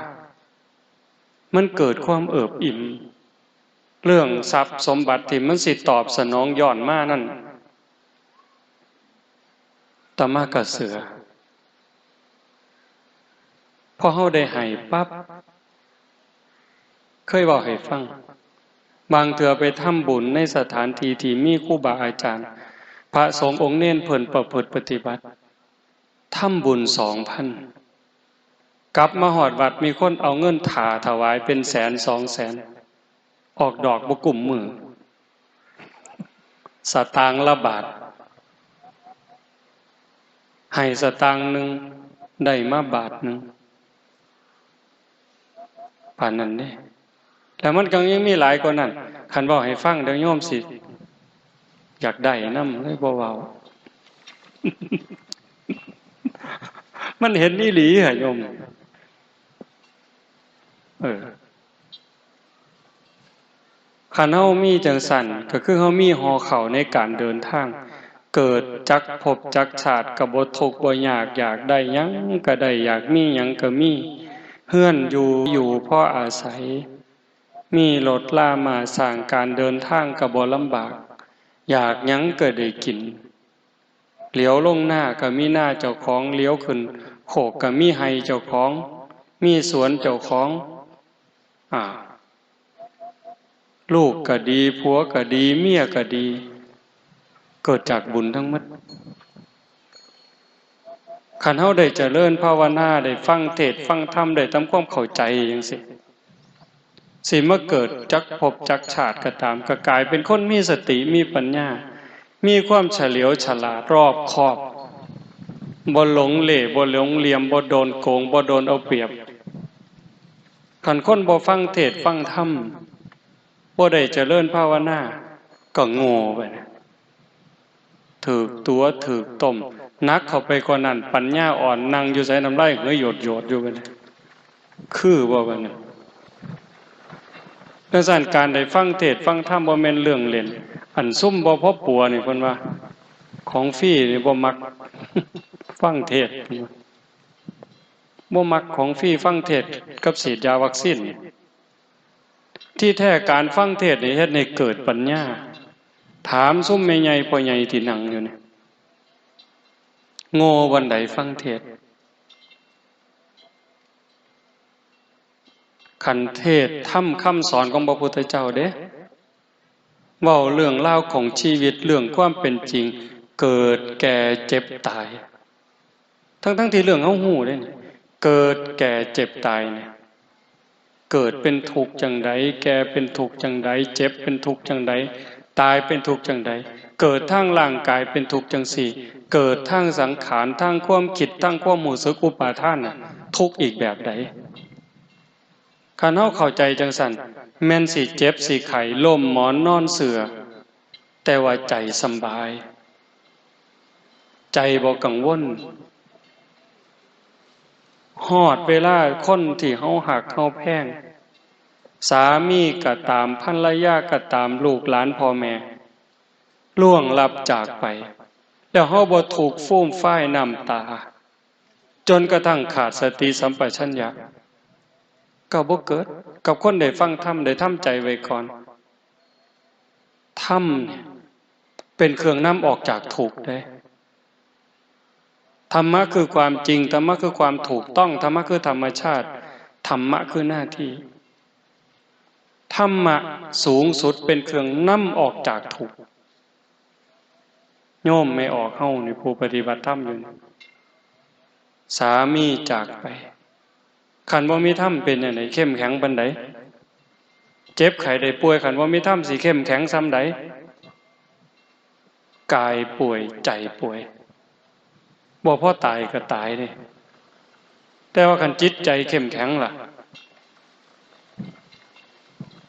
มันเกิดความเอิบอิ่มเรื่องทรัพย์สมบัติที่มันสิตอบสนองย้อนมานั่นตามากะเสือพอเฮาได้ให้ปั๊บเคยบอกให้ฟังบางเถื่อไปทำบุญในสถานที่ที่มีครูบาอาจารย์พระสงฆ์องค์เน้นเพิ่นประพฤติปฏิบัติทำบุญ 2,000 กลับมาหอดวัดมีคนเอาเงินถาถวายเป็นแสน200,000ออกดอกบ่กุ่มมือสตางค์ละบาทให้สตางค์หนึ่งได้มาบาทหนึ่งป่านนั้นเด้แล้วมันก็ยังมีหลายกว่านั้นคันบอกให้ฟังเดี๋ยวโยมสิอยากได้นำเลยบ่เว้า มันเห็นอีหลีเหรอโยมคันเฮามีจังสั่นก็คือเฮามีหอเข้าในการเดินทางเกิดจักภพจักชาติก็บ่ทุกข์บ่ยากอยากได้หยังก็ได้อยากมีหยังก็มีเฮือนอยู่เพราะอาศัยมีรถลามาสร้างการเดินทางก็บ่ลำบากอยากหยังก็ได้กินเหลียวลงหน้าก็มีหน้าเจ้าของเลี้ยวขึ้น โคกก็มีไร่เจ้าของมีสวนเจ้าของลูกก็ดีผัวก็ดีเมียก็ดีเกิดจากบุญทั้งหมดคันเฮาได้เจริญภาวนาได้ฟังเทศน์ฟังธรรมได้ทำความเข้าใจจังซี่สิมาเกิดจักภพจักชาติก็ตามก็กลายเป็นคนมีสติมีปัญญามีความเฉลียวฉลาดรอบคอบบ่หลงเหล่บ่หลงเหลี่ยมบ่โดนโกงบ่โดนเอาเปรียบคันคนบ่ฟังเทศน์ฟังธรรมบ่ได้เจริญภาวนาก็โง่ไปนะถูกตัวถูกต้มนักเข้าไปกว่านั้นปัญญาอ่อนนั่งอยู่ใส่น้ำลายเหงื่อหยดอยู่กันคือบ่กันน่ะดังนั้นการได้ฟังเทศน์ฟังธรรมบ่แม่นเรื่องเล่นอันซุ่มบ่พอปัวนี่เพิ่นว่าของฟรีนี่บ่มักฟังเทศน์บ่มักของฟรีฟังเทศน์กับฉีดยาวัคซีนที่แท้การฟังเทศน์นี่เฮ็ดให้เกิดปัญญาถามซุ่มแม่ใหญ่พ่อใหญ่ที่นั่งอยู่นี่โง่วันใดฟังเทศน์คันเทศน์ธรรมคำสอนของพระพุทธเจ้าเด้เว้าเรื่องราวของชีวิตเรื่องความเป็นจริงเกิดแก่เจ็บตายทั้งที่เรื่องเฮาฮู้เด้เกิดแก่เจ็บตายเนี่ยเกิดเป็นทุกข์จังใดแก่เป็นทุกข์จังใดเจ็บเป็นทุกข์จังใดตายเป็นทุกข์จังใดเกิดทางร่างกายเป็นทุกข์จังสี่เกิดทางสังขารทางความคิดทางความรู้สึกอุปาทานน่ะทุกข์อีกแบบใดคันเฮาเข้าใจจังซั่นแม่นสิเจ็บสิไข้ล้มหมอนนอนเสื่อแต่ว่าใจสำบายใจบ่กังวลฮอดเวลาคนที่เฮาหักเฮาแพงสามีก็ตามภรรยาก็ตามลูกหลานพ่อแม่ล่วงลับจากไปแล้วเฮาบ่ถูกฟูมฟ้ายน้ำตาจนกระทั่งขาดสติสัมปชัญญะก็บ่เกิดกับคนได้ฟังธรรมได้ทำใจไว้ก่อนธรรมเนี่ยเป็นเครื่องนำออกจากทุกข์ได้ธรรมะคือความจริงธรรมะคือความถูกต้องธรรมะคือธรรมชาติธรรมะคือหน้าที่ธรรมะสูงสุดเป็นเครื่องนำออกจากทุกข์โยมไม่ออกเฮานี่ผู้ปฏิบัติธรรมอยู่สามีจากไปขันว่ามีธรรมเป็นอย่างไรเข้มแข็งปานใดเจ็บไข้ได้ป่วยขันว่ามีธรรมสิเข้มแข็งซ้ำใดกายป่วยใจป่วยบ่พอตายก็ตายนี่แต่ว่าคันจิตใจเข้มแข็งล่ะ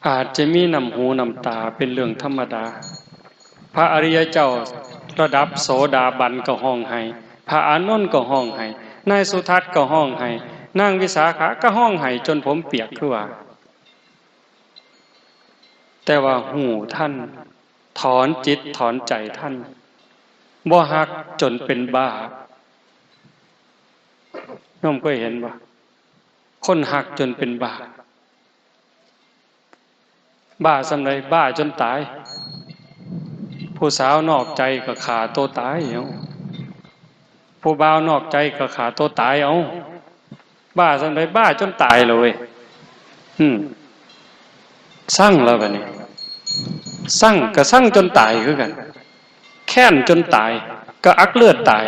อาจจะมีน้ำหูน้ำตาเป็นเรื่องธรรมดาพระอริยเจ้าระดับโสดาบันก็ห้องไห้พระอานนท์ก็ห้องไห้นายสุทัศน์ก็ห้องไห้นางวิสาขาก็ห้องไห้จนผมเปียกคือว่าแต่ว่าหูท่านถอนจิตถอนใจท่านบ่ฮักจนเป็นบ้าน้อมก็เห็นว่าคนฮักจนเป็นบ้าบ้าสำไรบ้าจนตายผู้สาวนอกใจก็ฆ่าตัวตายเอาผู้บ่าวนอกใจก็ฆ่าตัวตายเอาบ้าสำไรบ้าจนตายเลยสั่งแล้วบัดนี้สั่งก็สั่งจนตายคือกันแค้นจนตายก็อักเลือดตาย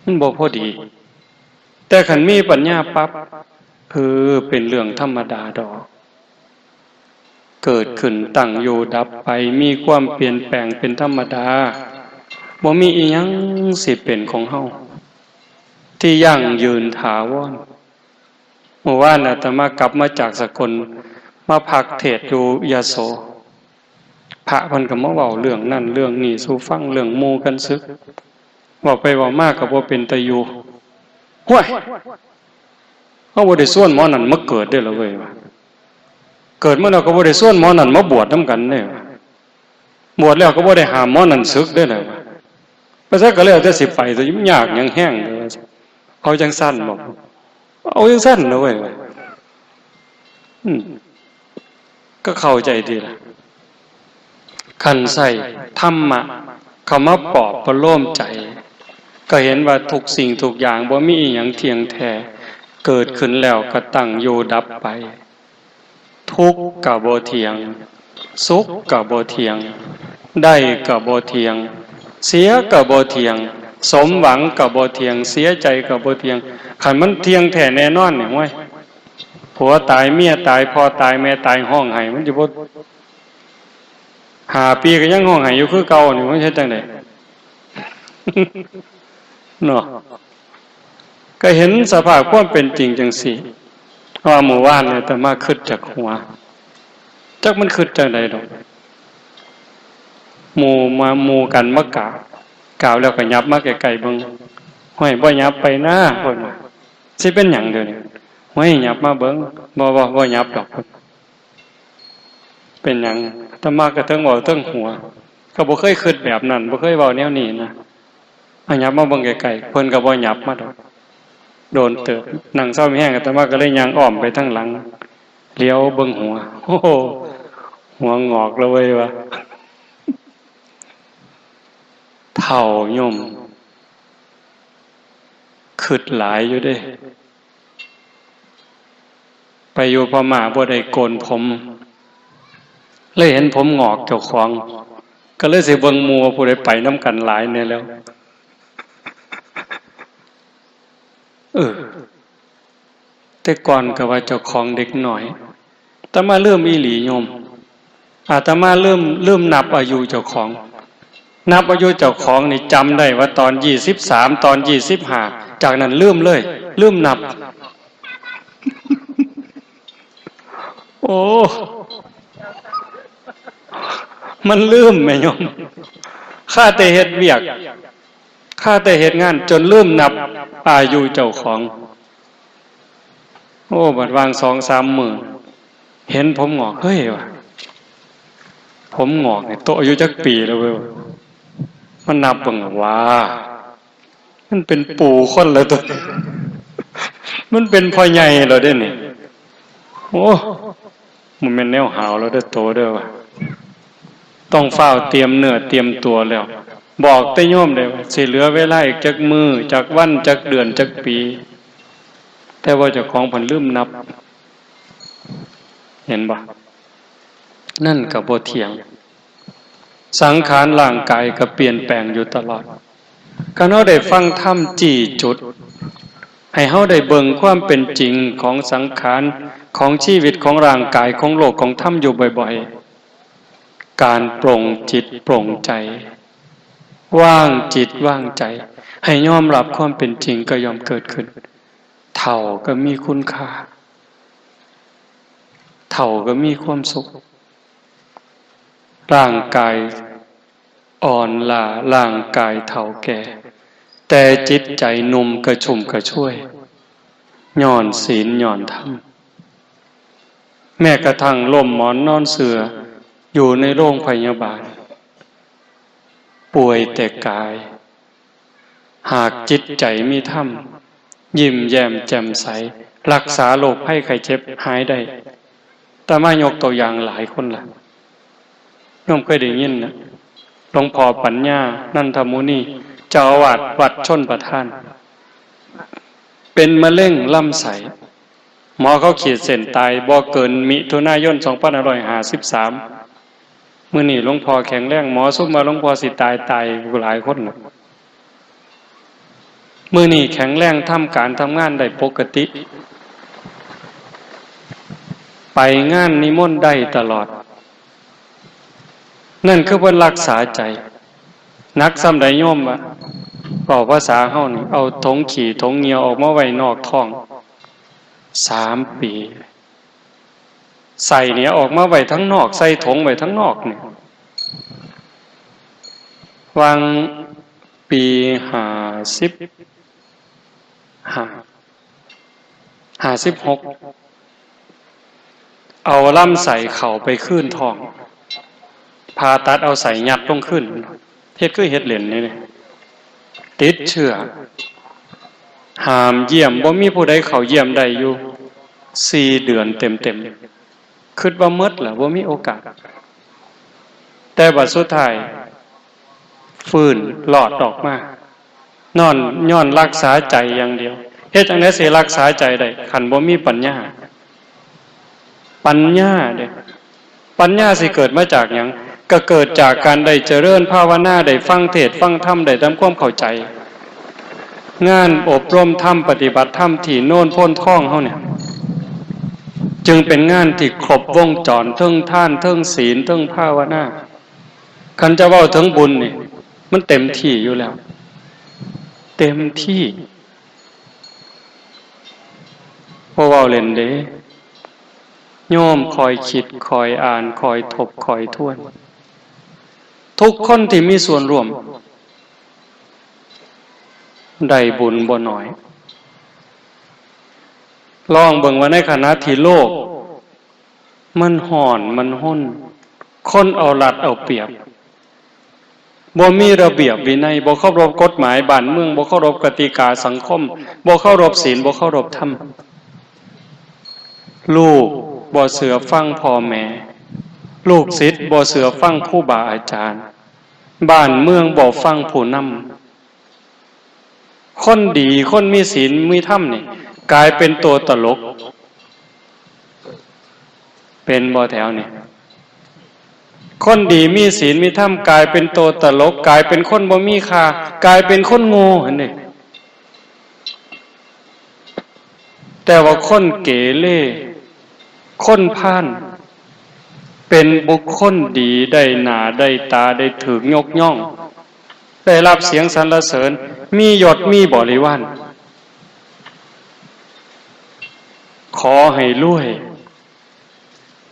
มันบ่พอดีแต่ขันมีปัญญาปั๊บเป็นเรื่องธรรมดาดอกเกิดขึ้นตั้งอยู่ดับไปมีความเปลี่ยนแปลงเป็นธรรมดาบ่มีอีหยังสิเป็นของเฮาที่ยั่งยืนถาวรเมื่อวานอาตมากลับมาจากสกลมาพักเทศน์อยู่ยโสพระเพิ่นก็มาเว้าเรื่องนั่นเรื่องนี้สู่ฟังเรื่องหมู่กันซึกเว้าไปเว้ามาก็บ่เป็นตาอยู่ห้วยเฮาบ่ได้ส่วนหมอนั่นมาเกิดเด้อล่ะเว้ยเกิดมาแล้วก็บ่ได้ส่วนหมอนั่นมาบวชนำกันเด้บวชแล้วก็บ่ได้ห้ามหมอนั่นศึกเด้อล่ะเพราะฉะนั้นก็แล้วแต่สิไปสิยากหยังแห้งเด้อเอาจังซั่นบ่เอาจังซั่นเด้อเว้ยก็เข้าใจดีล่ะคันใส่ธรรมะเข้ามาปลอบประโลมใจ ก็เห็นว่าทุกสิ่งทุกอย่างบ่มีอิหยังเที่ยงแท้เกิดขึ้นแล้วก็ตั้งอยู่ดับไปทุกข์ก็บ่เที่ยงสุขก็บ่เที่ยงได้ก็บ่เที่ยงเสียก็บ่เที่ยงสมหวังก็บ่เที่ยงเสียใจก็บ่เที่ยงคันมันเที่ยงแท้แน่นอนเนี่ยห้วยผัวตายเมียตายพ่อตายแม่ตายห้องไห้มันสิบ่5 ปีก็ยังห้องไห้อยู่คือเก่านี่มันเฮ็ดจังได๋เนาะก็เห็นสภาพความเป็นจริงจังซี่ว่าหมู่บ้านเนี่ยแต่มาคิดจากหัวจักมันคิดจังได๋ดอกหมู่กันมากล่าวแล้วก็ยับมาไกลๆเบิ่งห้อยบ่ยับไปนะเพิ่นว่าสิเป็นหยังเด้อนี่ห้อยยับมาเบิ่งบ่ยับดอกเป็นหยังอาตมาก็เทิงเว้าเทิงหัวก็บ่เคยคิดแบบนั้นบ่เคยเว้าแนวนี้นะยับมาเบิ่งไกลๆเพิ่นก็บ่ยับมาดอกโดนเติบนั่งเศร้ามีแห้งอาตมาก็เลยย่างอ้อมไปทางหลังเลี้ยวเบิ่งหัวโอ้โหหัวงอกแล้วเว้ยวะเฒ่าโยมคิดหลายอยู่เด้ไปอยู่พม่าบ่ได้โกนผมเลยเห็นผมงอกเจ้าของก็เลยสิเบิ่งหมู่ผู้ใดไปนำกันหลายแน่แล้วแต่ก่อนก็ว่าเจ้าของเด็กหน่อยแต่มาเริ่มอีหลีโยมอาตมาเริ่มนับอายุเจ้าของนับอายุเจ้าของนี่จำได้ว่าตอน23ตอน25จากนั้นลืมเลยลืมนับโอ้มันลืมแม่โยมข้าแต่เฮ็ดเวียกข้าแต่เฮ็ดงานจนลืมนับอายุเจ้าของโอ้บัดวาง 2-3 มื้อเห็นผมงอกเฮ้ยว่ะผมงอกนี่โตอายุจักปีแล้วเว้ยมันนับเบิ่งว่ามันเป็นปู่คนแล้วตัวมันเป็นพ่อใหญ่แล้วเด้นี่โอ้มันแม่นแนวหาวแล้วเด้อโตเด้อว่ะต้องเฝ้าเตรียมเนื้อเตรียมตัวแล้วบอกแต่โยมได้ว่าสิเหลือเวลาอีกจักมื้อจักวันจักเดือนจักปีแต่ว่าเจ้าของเพิ่นลืมนับเห็นบ่นั่นก็บ่เที่ยงสังขารร่างกายก็เปลี่ยนแปลงอยู่ตลอดคันเฮาได้ฟังธรรมจี้จุดให้เฮาได้เบิ่งความเป็นจริงของสังขารของชีวิตของร่างกายของโลกของธรรมอยู่บ่อยๆการปลงจิตปลงใจว่างจิตว่างใจให้ยอมรับความเป็นจริงก็ยอมเกิดขึ้นเฒ่าก็มีคุณค่าเฒ่าก็มีความสุขร่างกายอ่อนล้าร่างกายเฒ่าแก่แต่จิตใจหนุ่มกระชุ่มกระชวยย้อนศีลย้อนธรรมแม้กระทั่งล่มหมอนนอนเสื่ออยู่ในโรงพยาบาลป่วยแต่กายหากจิตใจมีธรรมยิ้มแย้มแจ่มใสรักษาโรคภัยไข้เจ็บหายได้แต่มายกตัวอย่างหลายคนล่ะโยมเคยได้ยินนะหลวงพ่อปัญญานันทมุนีเจ้าอาวาสวัดชลประทานเป็นมะเร็งลำไส้หมอเขาขีดเส้นตายบ่เกินมิถุนายน2553มื้อนี้หลวงพ่อแข็งแรงหมอซุมมาหลวงพ่อสิตายหลายคนมื้อนี้แข็งแรงทำการทำงานได้ปกติไปงานนิมนต์ได้ตลอดนั่นคือเพิ่นรักษาใจนักสำใดโยมว่าเว้าภาษาเฮานี่เอาถงขี้ถงเหงียวออกมาไว้นอกท้อง3 ปีใส่เนี่ยออกมาไว้ทั้งนอกใส่ถงไว้ทั้งนอกนี่วางปี56เอาลำไส้เข้าไปคืนท้องผ่าตัดเอาใส่ยัดลงขึ้นเฮ็ดคือเฮ็ดเล่นนี่ติดเชื้อห้ามเยี่ยมบ่มีผู้ใดเข้าเยี่ยมได้อยู่4 เดือนเต็มๆคิดว่าหมดล่ะบ่มีโอกาสแต่บัดสุดท้ายฟื้นรอดออกมา ย้อนรักษาใจอย่างเดียวเฮ็ดจังได๋สิรักษาใจได้คันบ่มีปัญญาเด้ปัญญาสิเกิดมาจากหยังก็เกิดจากการได้เจริญภาวนาได้ฟังเทศน์ฟังธรรมได้ทำความเข้าใจงานอบรมธรรมปฏิบัติธรรมที่โน่นพ้นท่องเฮาเนี่ยจึงเป็นงานที่ครบวงจรเทิงทานเทิงศีลเทิงภาวนาคันจะเว้าถึงบุญนี่มันเต็มที่อยู่แล้วเต็มที่บ่เว้าเล่นเด้โยมคอยคิดคอยอ่านคอยทบคอยทวนทุกคนที่มีส่วนร่วมได้บุญบ่น้อยลองเบิ่งว่าในขณะที่โลกมันห่อนมันห้นคนเอารัดเอาเปรียบบ่มีระเบียบวินัยบ่เคารพกฎหมายบ้านเมืองบ่เคารพกติกาสังคมบ่เคารพศีลบ่เคารพธรรมลูกบ่เชื่อฟังพ่อแม่ลูกศิษย์บ่เชื่อฟังครูบาอาจารย์บ้านเมืองบ่ฟังผู้นำคนดีคนมีศีลมีธรรมนี่กลายเป็นตัวตลกเป็นบ่แถวนี่คนดีมีศีลมีธรรมกลายเป็นตัวตลกกลายเป็นคนบ่มีค่ากลายเป็นคนโง่หั่นนี่แต่ว่าคนเกเรคนพาลเป็นบุคคลดีได้หน้าได้ตาได้ถูกยกย่องได้รับเสียงสรรเสริญมียศมีบริวารขอให้รวย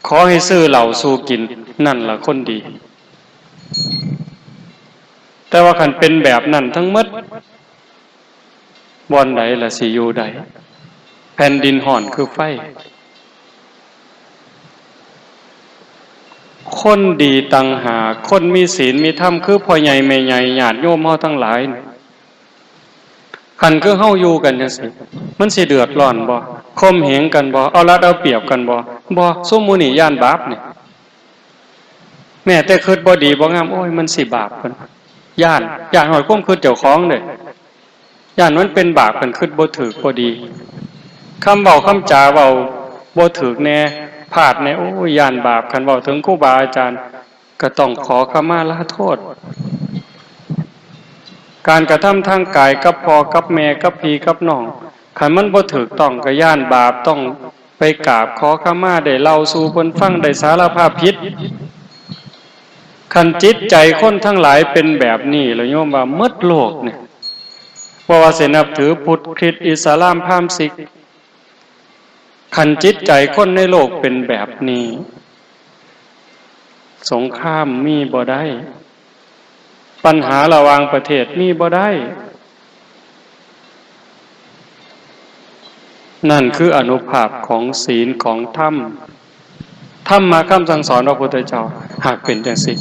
ขอให้ซื้อเหล้าสู่กินนั่นล่ะคนดีแต่ว่าคันเป็นแบบนั้นทั้งหมดบ่อนใดล่ะสิอยู่ใดแผ่นดินห่อนคือไฟคนดีต่างหากคนมีศีลมีธรรมคือพ่อใหญ่แม่ใหญ่ญาติโยมเฮาทั้งหลายคันคือเฮาอยู่กันจังซี่มันสิเดือดร้อนบ่ข่มเหงกันบ่เอารัดเอาเปรียบกันบ่ซุมหมู่นี่ย่านบาปนี่แม้แต่คิดบ่ดีบ่งามโอ้ยมันสิบาปเพิ่นย่านหอยความคิดเจ้าของเด้ย่านมันเป็นบาปเพิ่นคิดบ่ถูกบ่ดีคำเว้าคำจาเว้าบ่ถูกแน่พลาดแน่โอ้ยย่านบาปคันเว้าถึงครูบาอาจารย์ก็ต้องขอขมาลาโทษการกระทำทางกายกับพ่อกับแม่กับพี่กับน้องคันมันบ่ถูกต้องก็ย่านบาปต้องไปกราบขอขมาได้เล่าสู่เพิ่นฟังได้สารภาพผิดคันจิตใจคนทั้งหลายเป็นแบบนี้แล้วโยมว่าหมดโลกเนี่ยบ่ว่าสินับถือพุทธคริสต์อิสลามพราหมณ์ศิกคันจิตใจคนในโลกเป็นแบบนี้สงครามมีบ่ได้ปัญหาระหว่างประเทศมีบ่ได้นั่นคืออานุภาพของศีลของธรรมธรรมะคำสั่งสอนพระพุทธเจ้าหากเป็นจังซี่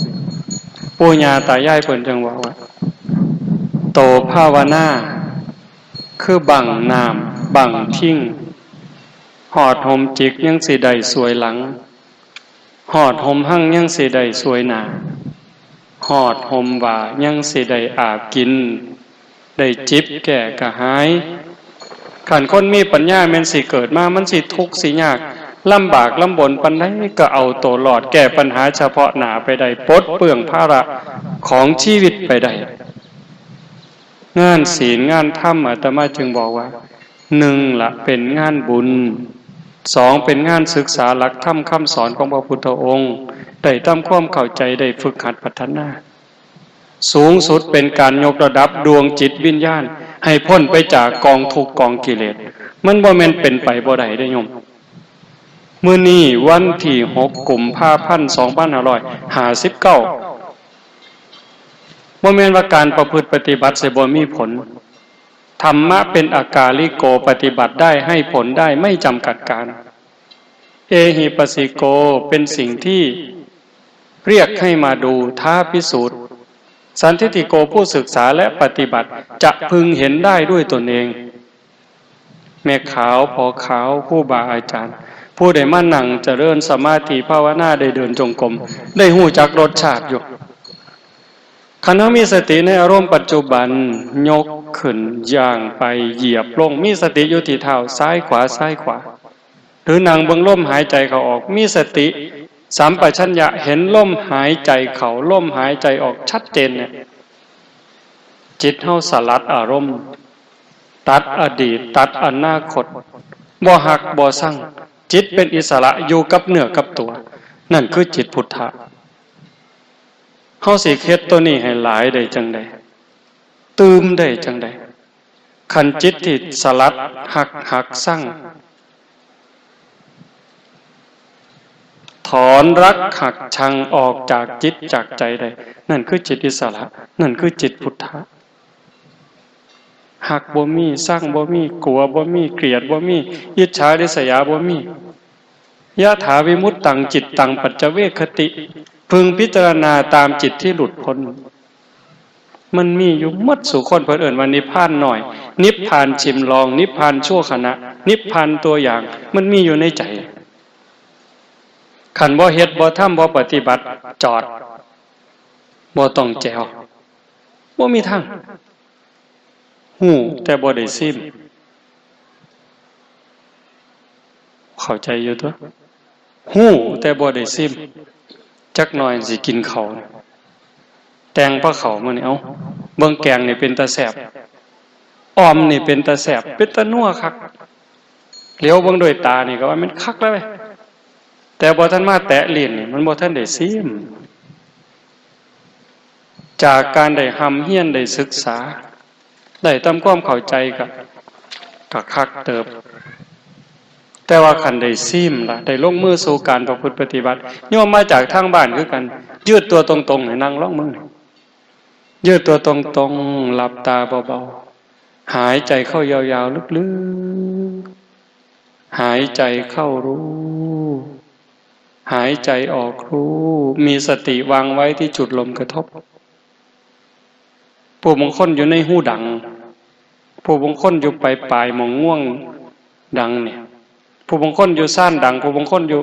ปู่ย่าตายายเพิ่นจังว่าโตภาวนาคือบังน้ำบังทิ้งหอดห่มจิกยังสิได้สวยหลังหอดห่มหั่งยังสิได้สวยหน้าหอดห่มว่ายังสิได้อาบกินได้จิบแก่กระหายขันคนมีปัญญาแม่นสิเกิดมามันสิทุกข์สิยากลำบากลำบนปานใดก็เอาตัวรอดแก้ปัญหาเฉพาะหน้าไปได้ปลดเปลื้องภาระของชีวิตไปได้งานศีลงานธรรมอาตมาจึงบอกว่า1ละเป็นงานบุญ2เป็นงานศึกษาหลักธรรมคำสอนของพระพุทธองค์ได้ทำความเข้าใจได้ฝึกหัดพัฒนาสูงสุดเป็นการยกระดับดวงจิตวิญญาณให้พ้นไปจากกองทุกข์กองกิเลสมันบ่แม่นเป็นไปบ่ได้เด้อโยมมื้อนี้วันที่6กุมภาพันธ์2559บ่แม่นว่าการประพฤติปฏิบัติสิบ่มีผลธรรมะเป็นอากาลิโกปฏิบัติได้ให้ผลได้ไม่จำกัดการเอหิปัสสิโกเป็นสิ่งที่เรียกให้มาดูท้าพิสูจน์สันทิฏฐิโกผู้ศึกษาและปฏิบัติจะพึงเห็นได้ด้วยตนเองแม่ขาวพอขาวผู้บาอาจารย์ผู้ได้มานั่งเจริญสมาธิภาวนาได้เดินจงกรมได้หู้จักรสชาติอยู่คันเฮามีสติในอารมณ์ปัจจุบันยก ขึ้นย่างไปเหยียบลงมีสติอยู่ที่เท้าซ้ายขวาซ้ายขวาหรือนั่งเบิ่งลมหายใจเข้าออกมีสติสัมปชัญญะเห็นลมหายใจเข้าลมหายใจออกชัดเจนเนี่ยจิตเฮาสลัดอารมณ์ตัดอดีตตัดอนาคตบ่หักบ่สั่งจิตเป็นอิสระอยู่กับเนื้อกับตัวนั่นคือจิตพุทธะเฮาสิเฮ็ดตัวนี้ให้หลายได้จังได๋ตื่มได้จังได๋คันจิตที่สลัดหักสั่งถอนรักหักชังออกจากจิตจากใจได้นั่นคือจิตอิสระนั่นคือจิตพุทธะหักบ่มีสร้างบ่มีกลัวบ่มีเกลียดบ่มีอิจฉาริษยาบ่มียะถาวิมุตตังจิตตังปัจจเวคคติพึงพิจารณาตามจิตที่หลุดพ้นมันมีอยู่หมดสู่คนเพิ่นเอิ้นว่านิพพานหน่อยนิพพานชิมลองนิพพานชั่วขณะนิพพานตัวอย่างมันมีอยู่ในใจขันบ่เฮ็ดบ่ทำบ่ปฏิบัติจอดบ่ต้องแจวบ่มีทางหูแต่บ่ได้ซิมเข้าใจอยู่ตัวหูแต่บ่ได้ซิมจักหน่อยสิกินข้าวแตงพระเขามื้อนี้เอ้าเบิ่งแกงนี่เป็นตาแซ่บอ้อมนี่เป็นตาแซ่บเป็นตานัวคักเหลียวเบิ่งด้วยตานี่ก็ว่ามันคักแล้วเว้ยแต่บ่ทันมาแตะลิ้นนี่มันบ่ทันได้ซิมจากการได้หำเฮียนได้ศึกษาได้ทำความเข้าใจก็คักเติบแต่ว่าคันได้ซิมล่ะได้ลงมือสู่การประพฤติปฏิบัติโยมมาจากทางบ้านคือกันยืดตัวตรงๆให้นั่งลองมือยืดตัวตรงๆหลับตาเบาๆหายใจเข้ายาวๆลึกๆหายใจเข้ารู้หายใจออกรู้มีสติวางไว้ที่จุดลมกระทบผู้บางคนอยู่ในหูดังผู้บางคนอยู่ปลายๆมองง่วงดังเนี่ยผู้บางคนอยู่ซ่านดังผู้บางคนอยู่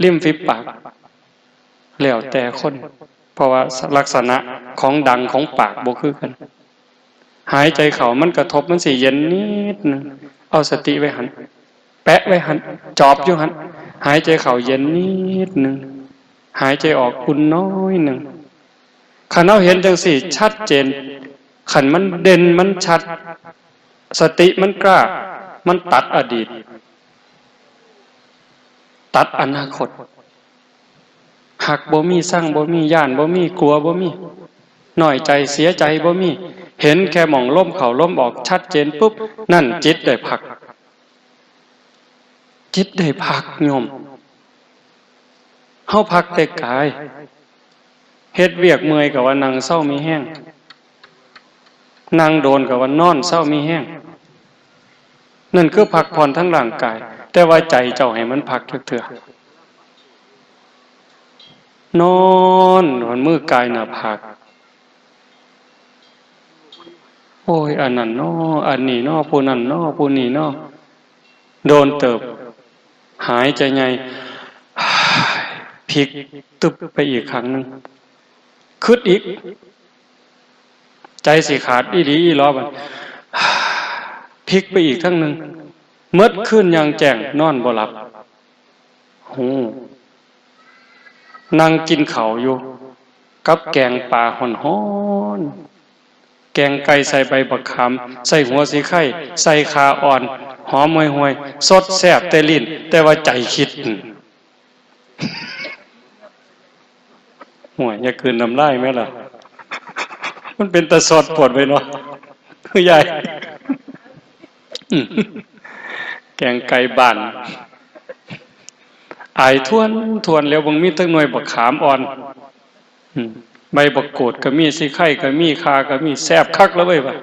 ริมฝีปากแล้วแต่คนเพราะว่าลักษณะของดังของปากบ่คือกันหายใจเข้ามันกระทบมันสิเย็นนิดนึงเอาสติไว้หันแปะไว้หันจอบอยู่หันหายใจเข้าเย็นนิดนึงหายใจออกอุ่นน้อยนึงคันเราเห็นจังสี่ชัดเจนขันมันเด่นมันชัดสติมันกล้ามันตัดอดีตตัดอนาคตหักบ่มีสร้างบ่มีย่านบ่มีกลัวบ่มีน้อยใจเสียใจบ่มีเห็นแค่หม่องล้มเข้าล้มออกชัดเจนปุ๊บนั่นจิตได้พักจิตได้พักโยมเฮาพักแต่กายเฮ็ดเวียกเมื่อยก็ว่านั่งเศร้ามีแห้งนั่งโดนก็ว่านอนเศร้ามีแห้งนั่นคือพักผ่อนทั้งร่างกายแต่ว่าใจเจ้าให้มันพักเถื่อนอนหันมือกายหน้าผากโอ้ยอันนั้นน้ออันนี้น้อผู้นั้นน้อผู้นี้น้อโดนเติบหายใจไงพลิกตึบไปอีกครั้งนึงคึดอีกใจสิขาดอีหลีอีหลอบัดพลิกไปอีกครั้งนึงเมื่อคืนยังแจ้งนอนบ่หลับหูนั่งกินข้าวอยู่กับแกงปลาฮ้อนๆแกงไก่ใส่ใบบักขามใส่หัวสีไข่ใส่คาอ่อนหอมห่วยๆสดแซ่บแต่ลิ้นแต่ว่าใจคิดห่วยอย่าคืนน้ำลายแม่ล่ะมันเป็นตะสดปวดไปเนาะคือใหญ่แกงไก่บ้านอายทวนแล้วบางมีตั้งหน่วยบักขามอ่อนใบบักโกดก็มีสิไข่ก็มีคาก็มีแซ่บคักแล้วเว้ยว่ะ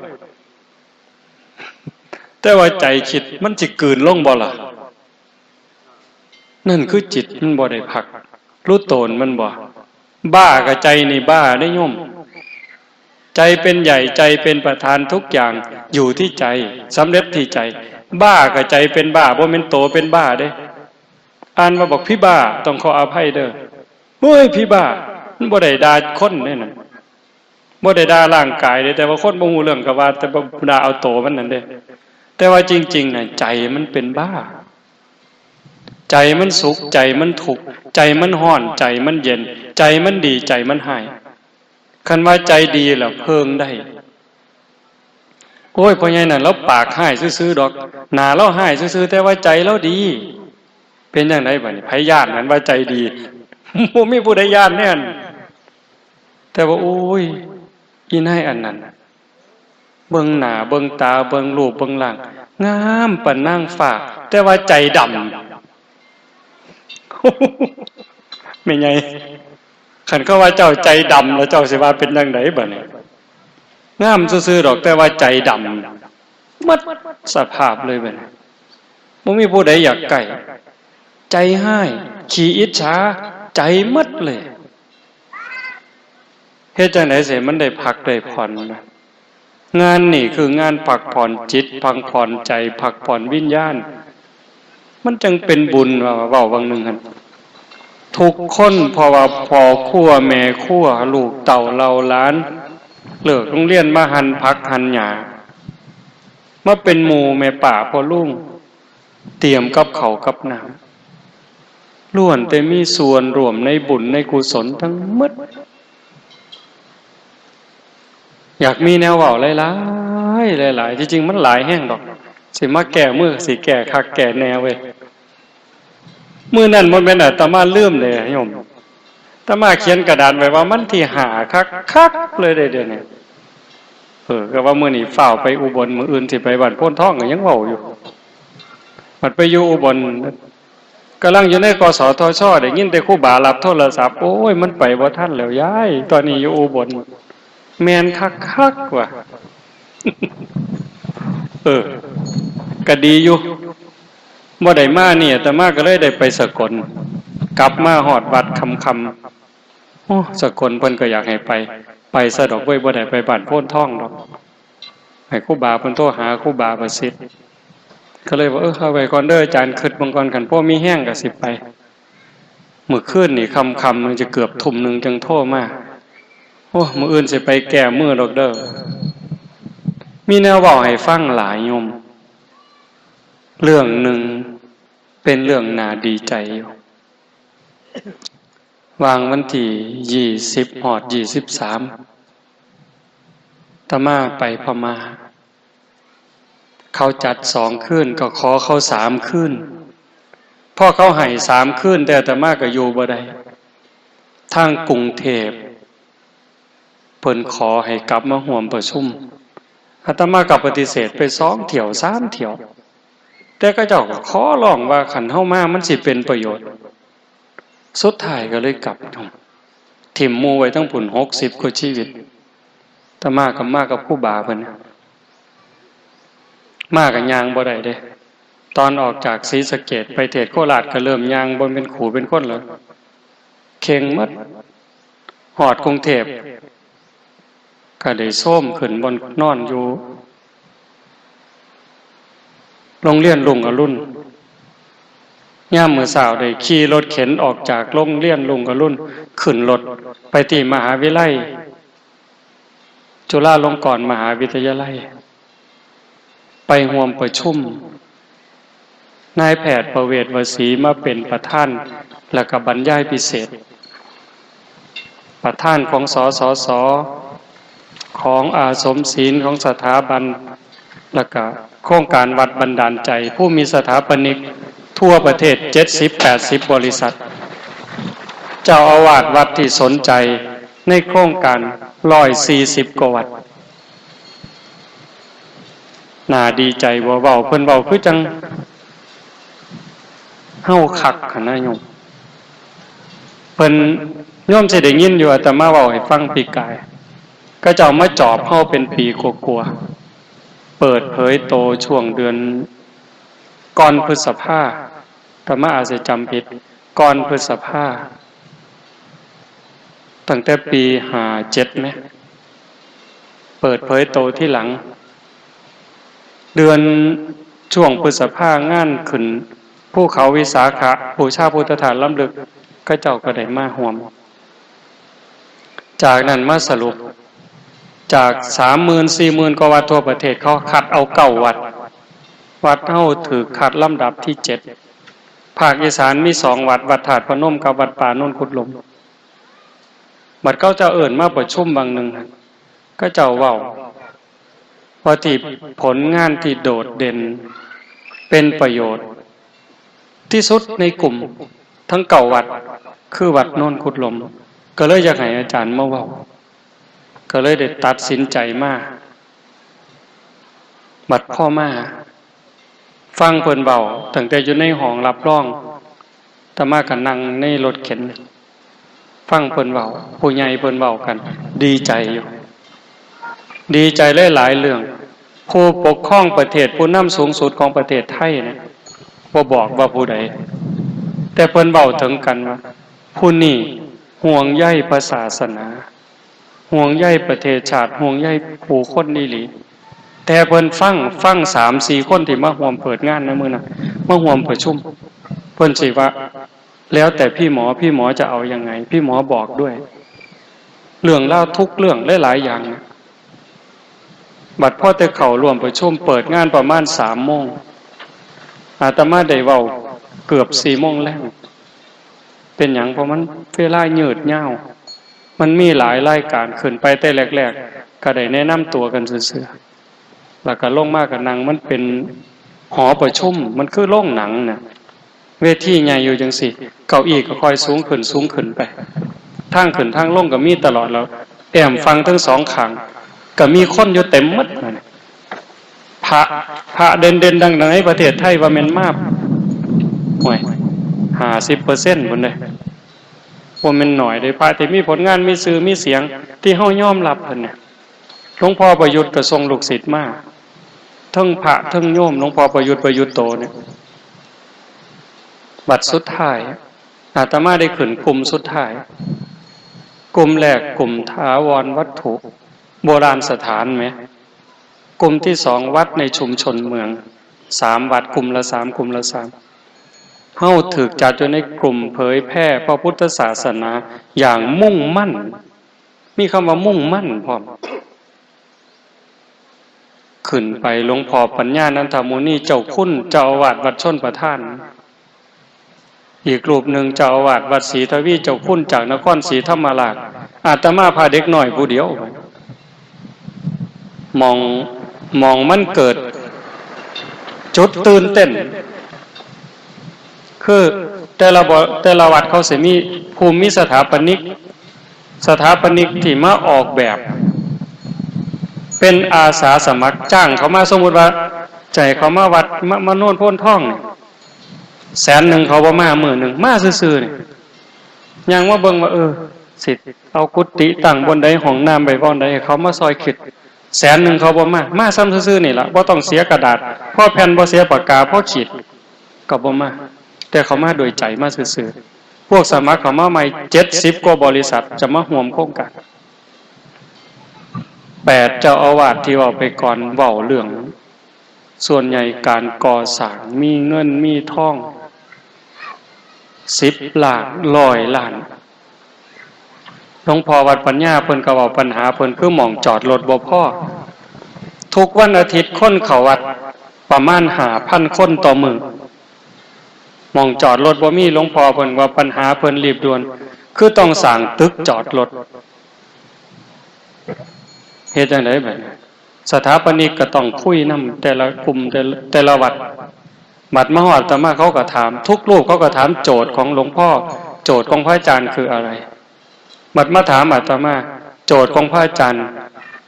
แต่ว่าใจคิดมันสิกลืนลงบ่ล่ะนั่นคือจิตมันบ่ได้พักรู้โตนมันบ่บ้ากับใจนี่บ้าได้โยมใจเป็นใหญ่ใจเป็นประธานทุกอย่างอยู่ที่ใจสำเร็จที่ใจบ้ากับใจเป็นบ้าบ่แม่นโตเป็นบ้าเด้อ่านมาบอกพี่บ้าต้องขออภัยเด้อโอ้ยพี่บ้ามันบ่ได้ด่าคนแน่น่ะ บ่ได้ด่าร่างกายเด้แต่ว่าคนบ่ฮู้เรื่องก็ว่าแต่บ่ด่าเอาโตมันนั่นเด้แต่ว่าจริงๆน่ะใจมันเป็นบ้าใจมันสุขใจมันทุกข์ใจมันร้อนใจมันเย็นใจมันดีใจมันหายคันว่าใจดีล่ะเพิงได้โอ้ยพ่อใหญ่นั่นเราปากหายซื่อๆดอกหน้าเราหายซื่อๆแต่ว่าใจเราดีเป็นจังได๋บัดนี้ไผญาตินั้นว่าใจดีบ่มีผู้ใดญาติแน่นแต่ว่าโอ้ยอีนายอันนั้นเบิ่งหน้าเบิ่งตาเบิ่งรูปเบิ่งร่างงามปานนางฟ้าแต่ว่าใจดำไม่ไงคันเขาว่าเจ้าใจดำแล้วเจ้าสิว่าเป็นจังไดบัดนี้งามซื่อๆดอกแต่ว่าใจดำหมดสภาพเลยบัดนี้บ่มีผู้ใดอยากใกล้ใจให้ขี้อิจฉาใจหมดเลยเฮ็ดจังได๋สิมันได้พักได้ผ่อนนะงานนี่คืองานพักผ่อนจิตพักผ่อนใจพักผ่อนวิญญาณมันจึงเป็นบุญว่าเว้าบางนึงหั่นทุกคนเพราะว่าพ่อครัวแม่ครัวลูกเต้าเราหลานเลิกโรงเรียนมาหั่นผักหั่นหญ้ามาเป็นหมู่แม่ป่าพ่อลุงเตรียมกับข้าวกับน้ำล้วนแต่มีส่วนร่วมในบุญในกุศลทั้งหมดอยากมีแนวเว้าหลายๆหลายๆที่จริงมันหลายแห้งดอกสิมาแก้มือสิแก้คักแก้แนวเว้ยมื้อนั้นบ่แม่นอาตมาลืมเลยโยมอาตมาเขียนกระดาษไว้ว่ามันที่หาคักๆเลยเดี๋ยวนี้ก็ว่ามื้อนี้ฝ้าวไปอุบลมื้ออื่นสิไปบ้านโพนทองก็ยังเว้าอยู่มันไปอยู่อุบลกำลังอยู่ในกสทช.ได้ยินแต่ครูบารับโทรศัพท์โอ้ยมันไปบ่ทันแล้วยายตอนนี้อยู่อุบลแม่นคักๆว่ะก็ดีอยู่บ่ได้มานี่อาตมาก็เลยได้ไปสกลกลับมาฮอดวัดค่ำๆโอ้สกลเพิ่นก็อยากให้ไปซะดอกเว้ยบ่ได้ไปบ้านโพนทองดอกให้ครูบาเพิ่นโทรหาครูบาประสิทธิ์ก็เลยว่าเอาไว้ก่อนเด้ออาจารย์คิดเบิ่งก่อนคันพ่อมีแห้งก็สิไปมื้อคืนนี่ค่ำๆมันจะเกือบทุ่มนึงจังโทรมาโอ้มื้ออื่นสิไปแก้มือดอกเด้อมีแนวเว้าให้ฟังหลายโยมเรื่องหนึ่งเป็นเรื่องน่าดีใจอยู่วางวันที่20ฮอด23อาตมาไปพม่าเขาจัด2คืนก็ขอเขา3คืนพอเขาให้3คืนแต่อาตมาก็อยู่บ่ได้ทางกรุงเทพเพิ่นขอให้กลับมาร่วมประชุมอาตมาก็ปฏิเสธไป2เที่ยว3เที่ยวแต่ก็เจ้าก็ขอร้องว่าคันเฮามามันสิเป็นประโยชน์สุดท้ายก็เลยกลับถิ่มหมู่ไว้ทั้งพุ่น60กว่าชีวิตอาตมาก็มากับครูบาเพิ่นมาก็ย่างบ่ได้เด้ตอนออกจากศรีสะเกษไปเทศโคราชก็เริ่มย่างบ่เป็นขู่เป็นคนแล้วเข่งหมดฮอดกรุงเทพก็ได้โซ้มขึ้นบนนอนอยู่โรงเรียนลุงอรุณยามมื้อเช้าได้ขี่รถเข็นออกจากโรงเรียนลุงอรุณขึ้นรถไปที่มหาวิทยาลัยจุฬาลงกรณ์มหาวิทยาลัยไปร่วมประชุมนายแพทย์ประเวศวสีมาเป็นประธานแล้วก็บรรยายพิเศษประธานของสสสของอาสมศีลของสถาบันแล้วก็โครงการวัดบันดาลใจผู้มีสถาปนิกทั่วประเทศ 70-80 บริษัทเจ้าอาวาสวัดที่สนใจในโครงการ140กว่าวัดน่าดีใจบ่เว้าเพิ่นเว้าคือจังเฮาคักหั่นนะโยมเพิ่นโยมสิได้ยินอยู่อาตมาเว้าให้ฟังปีกายก็เจ้ามาจอบเฮาเป็นปีกว่าๆเปิดเผยโตช่วงเดือนก่อนพฤษภาอาตมาอาจจะจำผิดก่อนพฤษภาตั้งแต่ปี57มั้ยเปิดเผยโตที่หลังเดือนช่วงพฤษภางานขึ้นภูเขาวิสาขะบูชาพุทธฐานล้ำลึกก็เจ้าก็ได้มาร่วมจากนั้นมาสรุป จาก30,000-40,000กว่าวัดทั่วประเทศเขาคัดเอา9วัดวัดเฮาถือคัดลำดับที่7ภาคอีสานมี2วัดวัดถาดพนมกับวัดป่าโนนขุดหลมบัดเขาจะเอิ้นมาประชุมบางหนึ่งก็เจ้าเว้าว่าที่ผลงานที่โดดเด่นเป็นประโยชน์ที่สุดในกลุ่มทั้ง9วัดคือวัดโนนขุดหลมก็เลยอยากให้อาจารย์มาเว้าก็เลยได้ตัดสินใจมาบัดพ่อมาฟังเพิ่นเว้าตั้งแต่อยู่ในห้องรับรองอาตมาก็นั่งในรถเข็นฟังเพิ่นเว้าผู้ใหญ่เพิ่นเว้ากันดีใจอยู่ดีใจหลายๆเรื่องผู้ปกครองประเทศผู้นำสูงสุดของประเทศไทยเนี่ยบ่บอกว่าผู้ใดแต่เพิ่นเว้าถึงกันว่าผู้นี้ห่วงใยพระศาสนาห่วงใยประเทศชาติห่วงใยผู้คนอีหลีแต่เพิ่นฟัง 3-4 คนที่มาร่วมเปิดงานในมื้อนั้นมาร่วมประชุมเพิ่นสิว่าแล้วแต่พี่หมอจะเอายังไงพี่หมอบอกด้วยเรื่องเล่าทุกเรื่องหลายๆอย่างบัดพ่อแต่เข้าร่วมประชุมเปิดงานประมาณ 3 โมงอาตมาได้เว้าเกือบ 4 โมงแล้วเป็นหยังเพราะมันเวลายืดยาวมันมีหลายรายการขึ้นไปแต่แรกๆก็ได้แนะนำตัวกันซื่อๆแล้วก็ลงมาก็นั่งมันเป็นหอประชุมมันคือโรงหนังน่ะเวทีใหญ่อยู่จังซี่เก้าอี้ก็ค่อยสูงขึ้นไปทางขึ้นทางลงก็มีตลอดแล้วแอมฟังทั้งสองข้างก็มีคนอยู่เต็มหมดนั่นพระเด่นๆดังๆในประเทศไทยว่าแม่นมากห่วย 50% พุ่นเด้บ่แม่นน้อยเด้พระที่มีผลงานมีชื่อมีเสียงที่เฮายอมรับเพิ่นเนี่ยหลวงพ่อประยุทธ์ก็ส่งลูกศิษย์มาทั้งพระทั้งโยมหลวงพ่อประยุทธ์โตเนี่ยบัดสุดท้ายอาตมาได้ขึ้นกลุ่มสุดท้ายกลุ่มแรกกลุ่มถาวรวัตถุโบราณสถานไหมกลุ่มที่2วัดในชุมชนเมือง3วัดกลุ่มละ3เฮาถูกจัดอยู่ในกลุ่มเผยแพร่พระพุทธศาสนาอย่างมุ่งมั่นมีคำว่ามุ่งมั่นพร้อมขึ้นไปหลวงพ่อปัญญานันทมุนีเจ้าคุณเจ้าอาวาสวัดชนประทานอีกรูปหนึ่งเจ้าอาวาสวัดศรีทวีเจ้าคุณจากนครศรีธรรมราชอาตมาพาเด็กน้อยผู้เดียวมองมันเกิดจุดตื่นเต้นคือแต่ละวัดเขาสิมีภูมิสถาปนิกที่มาออกแบบเป็นอาสาสมัครจ้างเขามาสมมุติว่าใจเขามาวัดมาโน่นโพ้นท่อง100,000เขาบ่มามื้อนึงมาซื่อๆนี่ยังว่าเบิ่งว่าสิเอากุฏิตั้งบนใดห้องน้ำไว้บ่อนใดให้เขามาซอยคิด100,000เขาบ่มาซ้ำซื่อๆนี่ล่ะบ่ต้องเสียกระดาษพอแผ่นบ่เสียปากกาพอขีดก็บ่มาแต่เขามาโดยใจมาซื่อๆพวกสมัครเขามาใหม่70กว่าบริษัทจะมาร่วมโครงการ8เจ้าอาวาสที่ว่าไปก่อนเว้าเรื่องส่วนใหญ่การก่อสร้างมีเงินมีทอง10 ล้าน100 ล้านหลวงพ่อวัดปัญญาเพิ่นก็เว้าปัญหาเพิ่นคือหม่องจอดรถบ่พอทุกวันอาทิตย์คนเข้าวัดประมาณ 5,000 คนต่อมื้อหม่องจอดรถบ่มีหลวงพ่อเพิ่นว่าปัญหาเพิ่นรีบด่วนคือต้องสร้างตึกจอดรถเฮ็ดจังได๋บัดนี้สถาปนิกก็ต้องคุยนำแต่ละกลุ่มแต่ละวัดบัดมาฮอดอาตมาเขาก็ถามทุกรูปเขาก็ถามโจทย์ของหลวงพ่อโจทย์ของพระอาจารย์คืออะไรบัดมาถามอาตมาโจทย์ของพระอาจารย์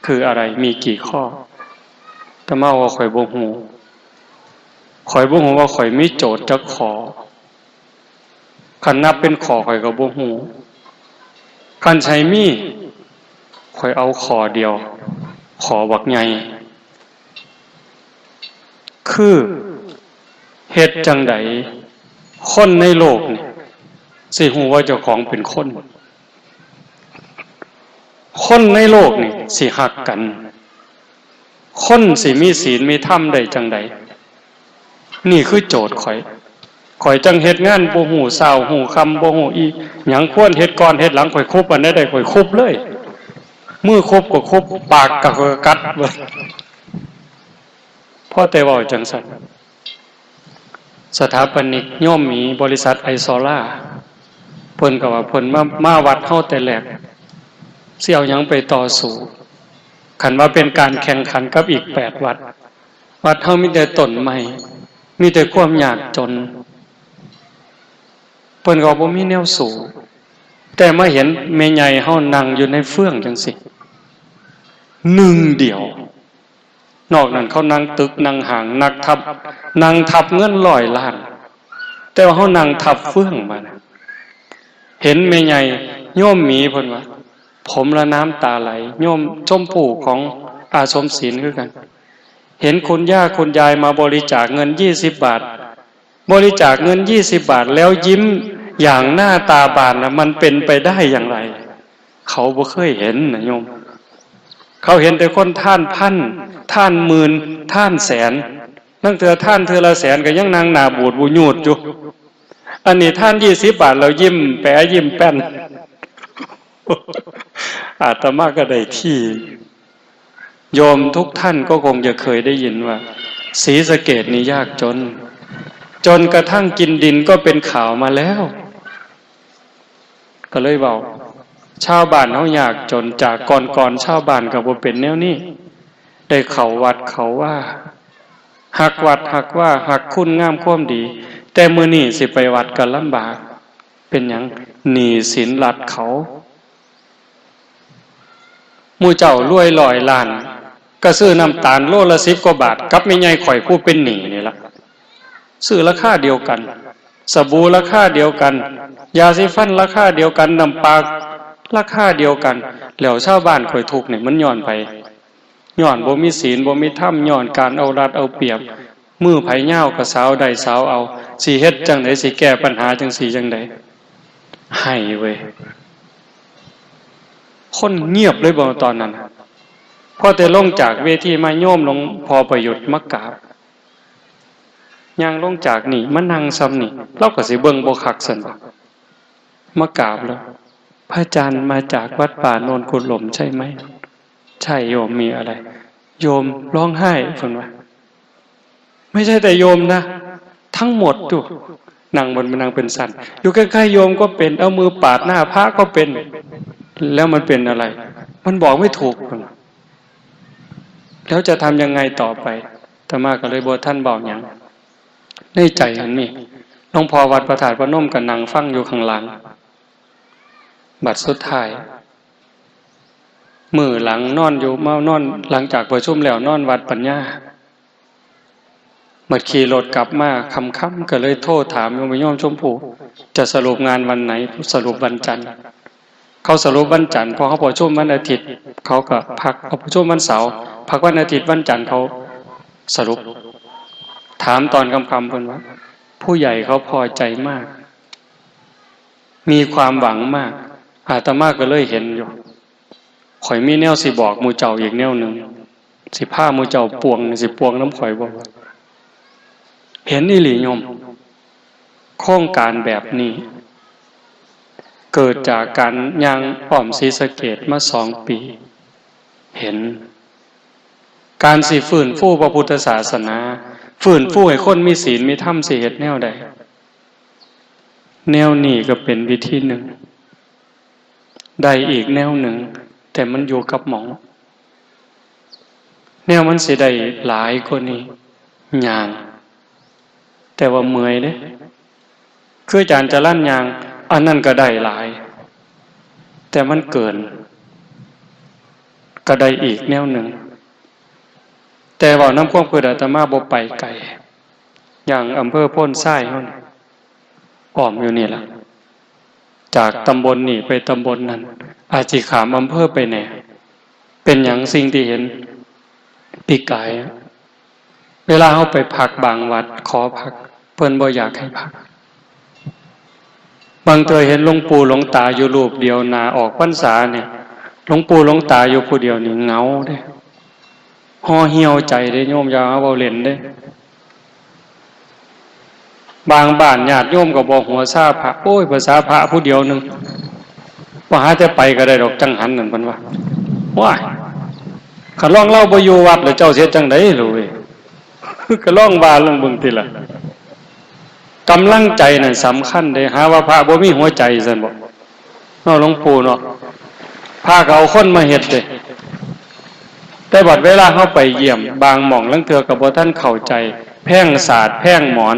คืออะไรมีกี่ข้ออาตมาว่าข่อยบ่ฮู้ว่าข่อยมีโจทย์จักข้อคันนับเป็นข้อข่อยก็บ่ฮู้คันใช้มีข่อยเอาข้อเดียวขอบักใหญ่คือเฮ็ดจังไดคนในโลกนี่สิฮู้ว่าเจ้าของเป็นคนในโลกนี่สิฮักกันคนสิมีศีลมีธรรมได้จังไดนี่คือโจทย์ข่อยจังเฮ็ดงานบ่ฮู้เช้าฮู้ค่ำบ่ฮู้อีหยังควรเฮ็ดก่อนเฮ็ดหลังข่อยคุบอันใดได้ข่อยคุบเลย มือครบก็ครบปากก็กัดเบิดพ่อแต่เว้าจังซั่นสถาปนิกโยมหมีบริษัทไอซอล่าเพิ่นก็ว่าเพิ่นมาวัดเฮาแต่แรกสิเอาหยังไปต่อสู้คันว่าเป็นการแข่งขันกับอีก8วัดเฮามีแต่ต้นไม้มีแต่ความยากจนเพิ่นก็บ่มีแนวสู้แต่มาเห็นแม่ใหญ่เฮานั่งอยู่ในเฟื่องจังซี่หนึ่งเดียวนอกนั้นเขานั่งตึกนั่งห่างนั่งทับเงิน100 ล้านแต่ว่าเฮานั่งทับเฟื่องมานะเห็นแม่ใหญ่โยมหมีเพิ่นว่าผมละน้ำตาไหลโยมชมพู่ของอาสมศีลคือกันเห็นคุณย่าคุณยายมาบริจาคเงิน20 บาทบริจาคเงิน20 บาทแล้วยิ้มอย่างหน้าตาบานนะมันเป็นไปได้อย่างไรเขาบ่เคยเห็นนะโยมเขาเห็นแต่คนท่านพันท่านหมื่นท่านแสนนั่งเถือท่านเทือละแสนก็ยังนางหน้าบูดบูญูดอยู่อันนี้ท่าน20 บาทเรายิ้มแปะยิ้มแป้นอาตมาก็ได้ที่โยมทุกท่านก็คงจะเคยได้ยินว่าศรีสะเกษนี่ยากจนกระทั่งกินดินก็เป็นข่าวมาแล้วก็เลยบอกชาวบ้านเฮายากจนจากก่อนชาวบ้านก็บ่เป็นแนวนี้ได้เข้าวัดเขาว่าหักวัดหักว่าหักคุณงามความดีแต่มื้อนี้สิไปวัดก็ลำบากเป็นหยังหนี้สินรัดเขาหมู่เจ้ารวย100 ล้านก็ซื้อน้ำตาลโลละ10 กว่าบาทกับแม่ใหญ่ข่อยผู้เป็นหนี้นี่ล่ะซื้อราคาเดียวกันสบู่ราคาเดียวกันยาสีฟันราคาเดียวกันน้ำปลาราคาเดียวกันแล้วชาวบ้านข่อยทุกข์นี่มันย้อนไปย้อนบ่มีศีลบ่มีธรรมย้อนการเอารัดเอาเปรียบมือไผเหย้าก็สาวได้สาวเอาสิเฮ็ดจังได๋สิแก้ปัญหาจังซี่จังได๋ให้เว้ยคนเงียบเลยบ่ตอนนั้นพอแต่ลงจากเวทีมาโยมลงพอประยุทธ์มากราบย่างลงจากนี่มานั่งซ้ำนี่เราก็สิเบิ่งบ่คักซั่นบ่มากราบแล้วพระอาจารย์มาจากวัดป่าโนนกุฎหล่มใช่ไหมใช่โยมมีอะไรโยมร้องไห้เพิ่นว่าไม่ใช่แต่โยมนะทั้งหมดตุนั่งบนมันนั่งเป็นสันอยู่ใกล้ๆโยมก็เป็นเอามือปาดหน้าพระก็เป็นแล้วมันเป็นอะไรมันบอกไม่ถูกแล้วจะทำยังไงต่อไปอาตมาก็เลยบอกท่านบอกอย่างในใจอันนี้หลวงพ่อวัดประธานพนมกับนั่งฟังอยู่ข้างหลังบัดสุดท้ายมือหลังนอนอยู่เมานอนหลังจากประชุมแล้วนอนวัดปัญญาเมื่อขี่รถกลับมาค่ำๆก็เลยโทรถามโยมชมพู่จะสรุปงานวันไหนสรุปวันจันทร์เขาสรุปวันจันทร์พอเขาประชุมวันอาทิตย์เขาก็พักเขาประชุมวันเสาร์พักวันอาทิตย์วันจันทร์เขาสรุปถามตอนค่ำๆเพิ่นว่าผู้ใหญ่เขาพอใจมากมีความหวังมากอาตมาก็เลยเห็นอยู่ข่อยมีแนวสิบอกหมู่เจ้าอีกแนวหนึ่งสิผ้าหมู่เจ้าปวงสิปวงน้ำข่อยบ่เห็นอีหลีโยมโครงการแบบนี้เกิดจากการย่างอ้อมศรีสะเกษมา2 ปีเห็นการสิฟื้นฟูพระพุทธศาสนาฟื้นฟูให้คนมีศีลมีธรรมสิเฮ็ดแนวใดแนวนี้ก็เป็นวิธีหนึ่งได้อีกแนวหนึ่งแต่มันอยู่กับหมอแนวมันสิได้หลายกว่านี้ย่างแต่ว่าเมื่อยเด้คืออาจารย์จะลั่นยางอันนั้นก็ได้หลายแต่มันเกินก็ได้อีกแนวหนึ่งแต่ว่าน้ำความคืออาตมาบ่ไปไกลอย่างอำเภอโพ้นทรายเฮานี่อ้อมอยู่นี่ล่ะจากตำบลนี่ไปตำบลนั้นอาจสิขามอำเภอไปแหน่เป็นหยังสิ่งที่เห็นปีกายเวลาเฮาไปพักบางวัดขอพักเพิ่นบ่อยากให้พักบางเทื่อเห็นหลวงปู่หลวงตาอยู่รูปเดียวหน้าออกพรรษาเนี่ยหลวงปู่หลวงตาอยู่ผู้เดียวนี่เหงาเด้ห่อเหี่ยวใจเด้โยมอย่าเอาเว้าเล่นเด้บางบ้านญาติโยมก็บอกหัวซาพระโอ้ยภาษาพระผู้เดียวนึงว่าหาแต่ไปก็ได้ดอกจังหันนั่นเพิ่นว่า ว้ายขันล่องเล่าบ่อยู่วัดหรือเจ้าเสียจังได๋รู้เว้ยก็ล่องบาเรื่องเบิ่งติล่ะกำลังใจนั่นสำคัญเด้หาว่าพระบ่มีหัวใจซั่นบ่เนาะหลวงปู่เนาะพาก็เอาคนมาเฮ็ดเด้แต่บัดเวลาเฮาไปเยี่ยมบางหม่องลางเทื่อก็บ่ทันเข้าใจแพ่งศาสตร์แพ่งหมอน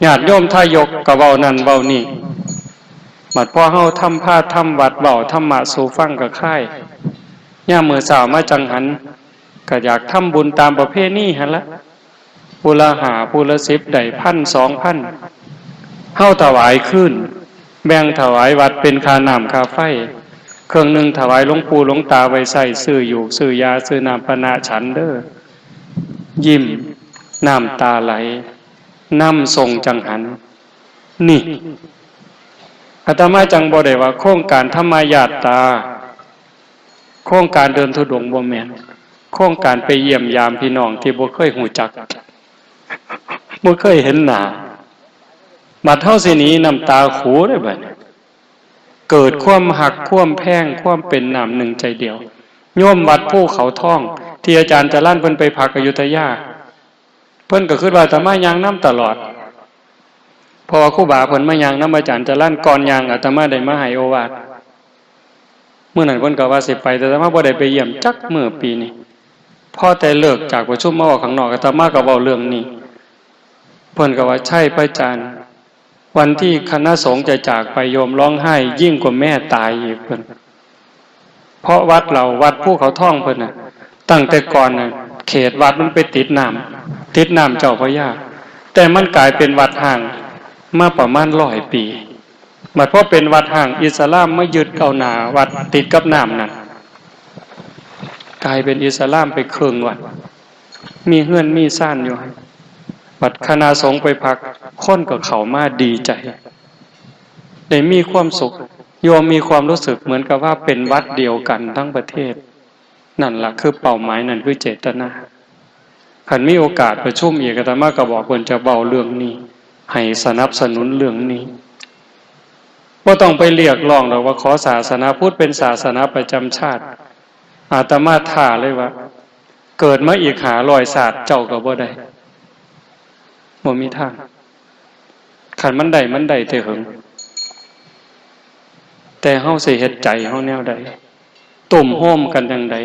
ญาติโยมทายกก็เว้านั่นเว้านี่บัดพอเฮาทำพาทำวัดเว้าธรรมะสู่ฟังก็คล้ายยามมื้อเช้ามาจังหันก็อยากทำบุญตามประเพณีหั่นละผู้ละ5ผู้ละ10ได้ 1,000 2,000เฮาถวายคืนแบ่งถวายวัดเป็นค่าน้ำค่าไฟเครื่องนึงถวายหลวงปู่หลวงตาไว้ใส่ซื้ออยู่ซื้อยาซื้อน้ำปนะฉันเด้อยิ้มน้ำตาไหลน้ำทรงจังหันนี่อาตมาจังบ่ได้ว่าโครงการธรรมญาตราโครงการเดินธุดงค์บ่แม่นโครงการไปเยี่ยมยามพี่น้องที่บ่เคยหูจักบ่เคยเห็นหน้าบัดเฮาสิหนีน้ำตาขูได้บัดนี้เกิดความหักความแพงความเป็นน้ำหนึ่งใจเดียวโยมวัดภูเขาท่องที่อาจารย์จรัญเพิ่นไปพักอยุธยาเพิ่นก็คิดว่าอาตมาย่างนำตลอดเพราะว่าครูบาเพิ่นมาย่างนำอาจารย์จรัญก่อนย่างอาตมาได้มาให้โอวาทมื้อนั้นเพิ่นก็ว่าสิไปแต่อาตมาบ่ได้ไปเยี่ยมจักมื้อปีนี้พอแต่เลิกจากประชุมมาออกข้างนอกอาตมาก็เว้าเรื่องนี้เพิ่นก็ว่าใช่พระอาจารย์วันที่คณะสงฆ์จะจากไปโยมร้องไห้ยิ่งกว่าแม่ตายอีกเพิ่นเพราะวัดเราวัดภูเขาท่องเพิ่นน่ะตั้งแต่ก่อนน่ะเขตวัดมันไปติดน้ำเจ้าพระยาแต่มันกลายเป็นวัดห่างมาประมาณ100 ปีบัดพอเป็นวัดห่างอิสลามมายึดเอาหน้าวัดติดกับน้ำนั่นกลายเป็นอิสลามไปครึ่งวัดมีเฮือนมีซ่านอยู่บัดคณะสงฆ์ไปพักคนก็เข้ามาดีใจได้มีความสุขโยมมีความรู้สึกเหมือนกับว่าเป็นวัดเดียวกันทั้งประเทศนั่นล่ะคือเป้าหมายนั่นคือเจตนาคันมีโอกาสประชุมอีกอาตมาก็บอกเพิ่นจะเว้าเรื่องนี้ให้สนับสนุนเรื่องนี้บ่ต้องไปเรียกร้องหรอกว่าขอศาสนาพุทธเป็นศาสนาประจำชาติอาตมาท้าเลยว่าเกิดมาอีก500ศาสตร์เจ้าก็บ่ได้บ่มีทางคันมันได้แต่หึงแต่เฮาสิเฮ็ดใจเฮาแนวใดตุ่มโฮมกันจังใด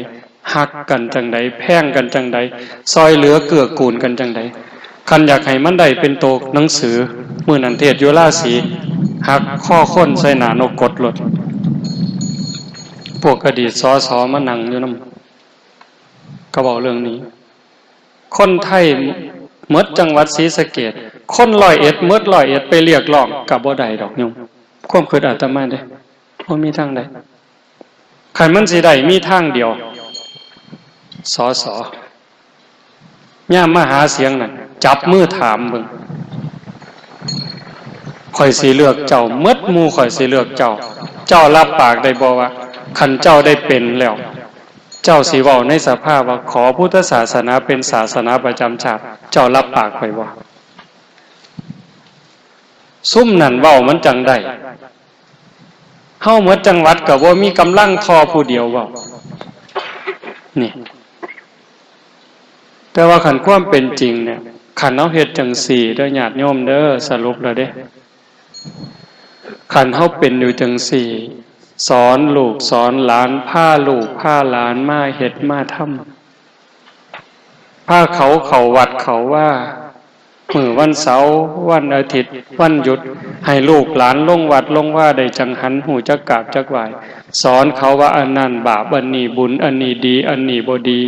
ฮักกันจังใดแพงกันจังใดซอยเหลือเกื้อกูลกันจังใดคันอยากให้มันได้เป็นโตหนังสือมื้อนั้นเทศอยู่ราศีหักข้อค้นใส่หน้านกกดรถพวกอดีตสสมานั่งอยู่นำก็เว้าเรื่องนี้คนไทยหมดจังหวัดศรีสะเกษคน101หมด101ไปเรียกร้องก็บ่ได้ดอกโยมความคิดอาตมาเด้บ่มีทางใดคันมันสิได้มีทางเดียวสสย่ามมาหาเสียงนั่นจับมือถามเบิ่งข่อยสิเลือกเจ้าหมดหมู่ข่อยสิเลือกเจ้ารับปากได้บ่ว่าคันเจ้าได้เป็นแล้วเจ้าสิเว้าในสภาพว่าขอพุทธศาสนาเป็นศาสนาประจำชาติเจ้ารับปากข่อยบ่ซุ่มนั่นเว้ามันจังได้เฮาหมดจังหวัดก็บ่มีกำลังทอผู้เดียวเว้านี่แต่ว่าคันความเป็นจริงเนี่ยคันเฮาเฮ็ดจังซี่เด้อญาติโยมเด้อสรุปแล้วเด้คันเฮาเป็นอยู่จังซี่สอนลูกสอนหลานพาลูกพาหลานมาเฮ็ดมาทำพาเขาเข้าวัดเขาว่ามื้อวันเสาร์วันอาทิตย์วันหยุดให้ลูกหลานลงวัดลงว่าได้จังหันหูจักกราบจักไหว้สอนเขาว่าอันนั้นบาปอันนี้บุญอันนี้ดีอันนี้บ่ดี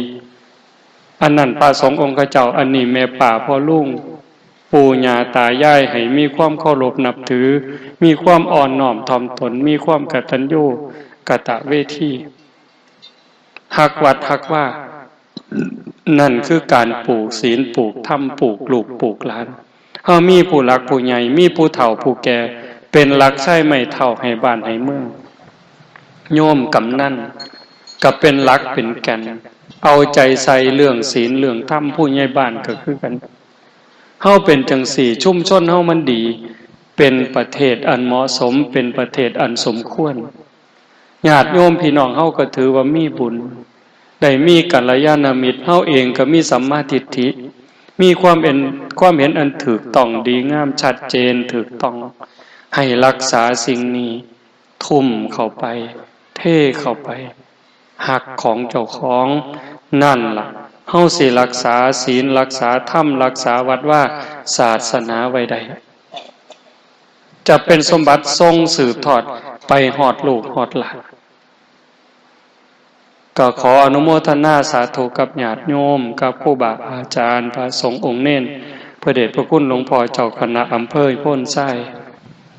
อันนั้นพระสงฆ์องค์เจ้าอันนี้แม่ป่าพ่อลุงปู่ย่าตายายให้มีความเคารพนับถือมีความอ่อนน้อมถ่อมตนมีความกตัญญูกตเวทีฮักวัดฮักว่านั่นคือการปลูกศีลปลูกธรรมปลูกลูกปลูกหลานเฮามีผู้หลักผู้ใหญ่มีผู้เฒ่าผู้แก่เป็นหลักใช้ไม่เท่าให้บ้านให้เมืองโยมกำนันก็เป็นหลักเป็นแก่นเอาใจใส่เรื่องศีลเรื่องธรรมผู้ใหญ่บ้านก็คือกันเฮาเป็นจังสี่ชุมชนเฮามันดีเป็นประเทศอันเหมาะสมเป็นประเทศอันสมควร ญาติโยมพี่น้องเฮาก็ถือว่ามีบุญได้มีกัลยาณมิตรเฮาเองก็มีสัมมาทิฏฐิมีความเห็นอันถูกต้องดีงามชัดเจนถูกต้องให้รักษาสิ่งนี้ทุ่มเข้าไปเทเข้าไปหักของเจ้าของนั่นล่ะเฮาสิรักษาศีลรักษาธรรมรักษาวัดว่าศาสนาไว้ได้จะเป็นสมบัติทรงสืบทอดไปฮอดลูกฮอดหลานก็ขออนุโมทนาสาธุกับญาติโยมกับครูบาอาจารย์พระสงฆ์องค์เน้นพระเดชพระคุณหลวงพ่อเจ้าคณะอำเภอโพ้นไส้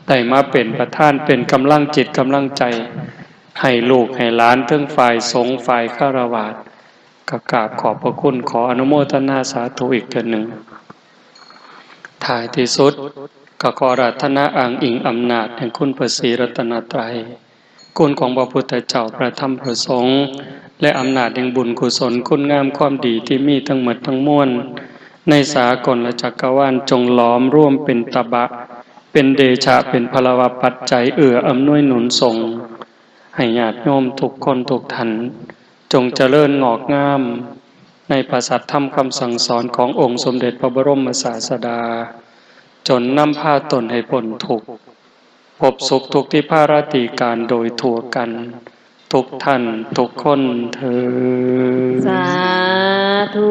ได้มาเป็นประธานเป็นกำลังจิตกำลังใจให้ลูกให้หลานทั้งฝ่ายสงฆ์ฝ่ายฆราวาสก็กราบขอบพระคุณขออนุโมทนาสาธุอีกเทื่อหนึ่งท้ายที่สุดก็ขออาราธนาอ้างอิงอำนาจแห่งคุณพระศรีรัตนตรัยคุณของพระพุทธเจ้าพระธรรมพระสงฆ์และอำนาจแห่งบุญกุศลคุณงามความดีที่มีทั้งหมดทั้งมวลในสากลและจักรวาลจงล้อมร่วมเป็นตบะเป็นเดชะเป็นพลวปัจจัยอำนวยหนุนส่งให้ญาติโยมทุกคนทุกท่านจงเจริญงอกงามในพระสัทธรรมคำสั่งสอนขององค์สมเด็จพระบรมศาสดาจนนำพาตนให้พ้นทุกข์พบสุขทุกที่ภารติการโดยทั่วกันทุกท่านทุกคนเถิดสาธุ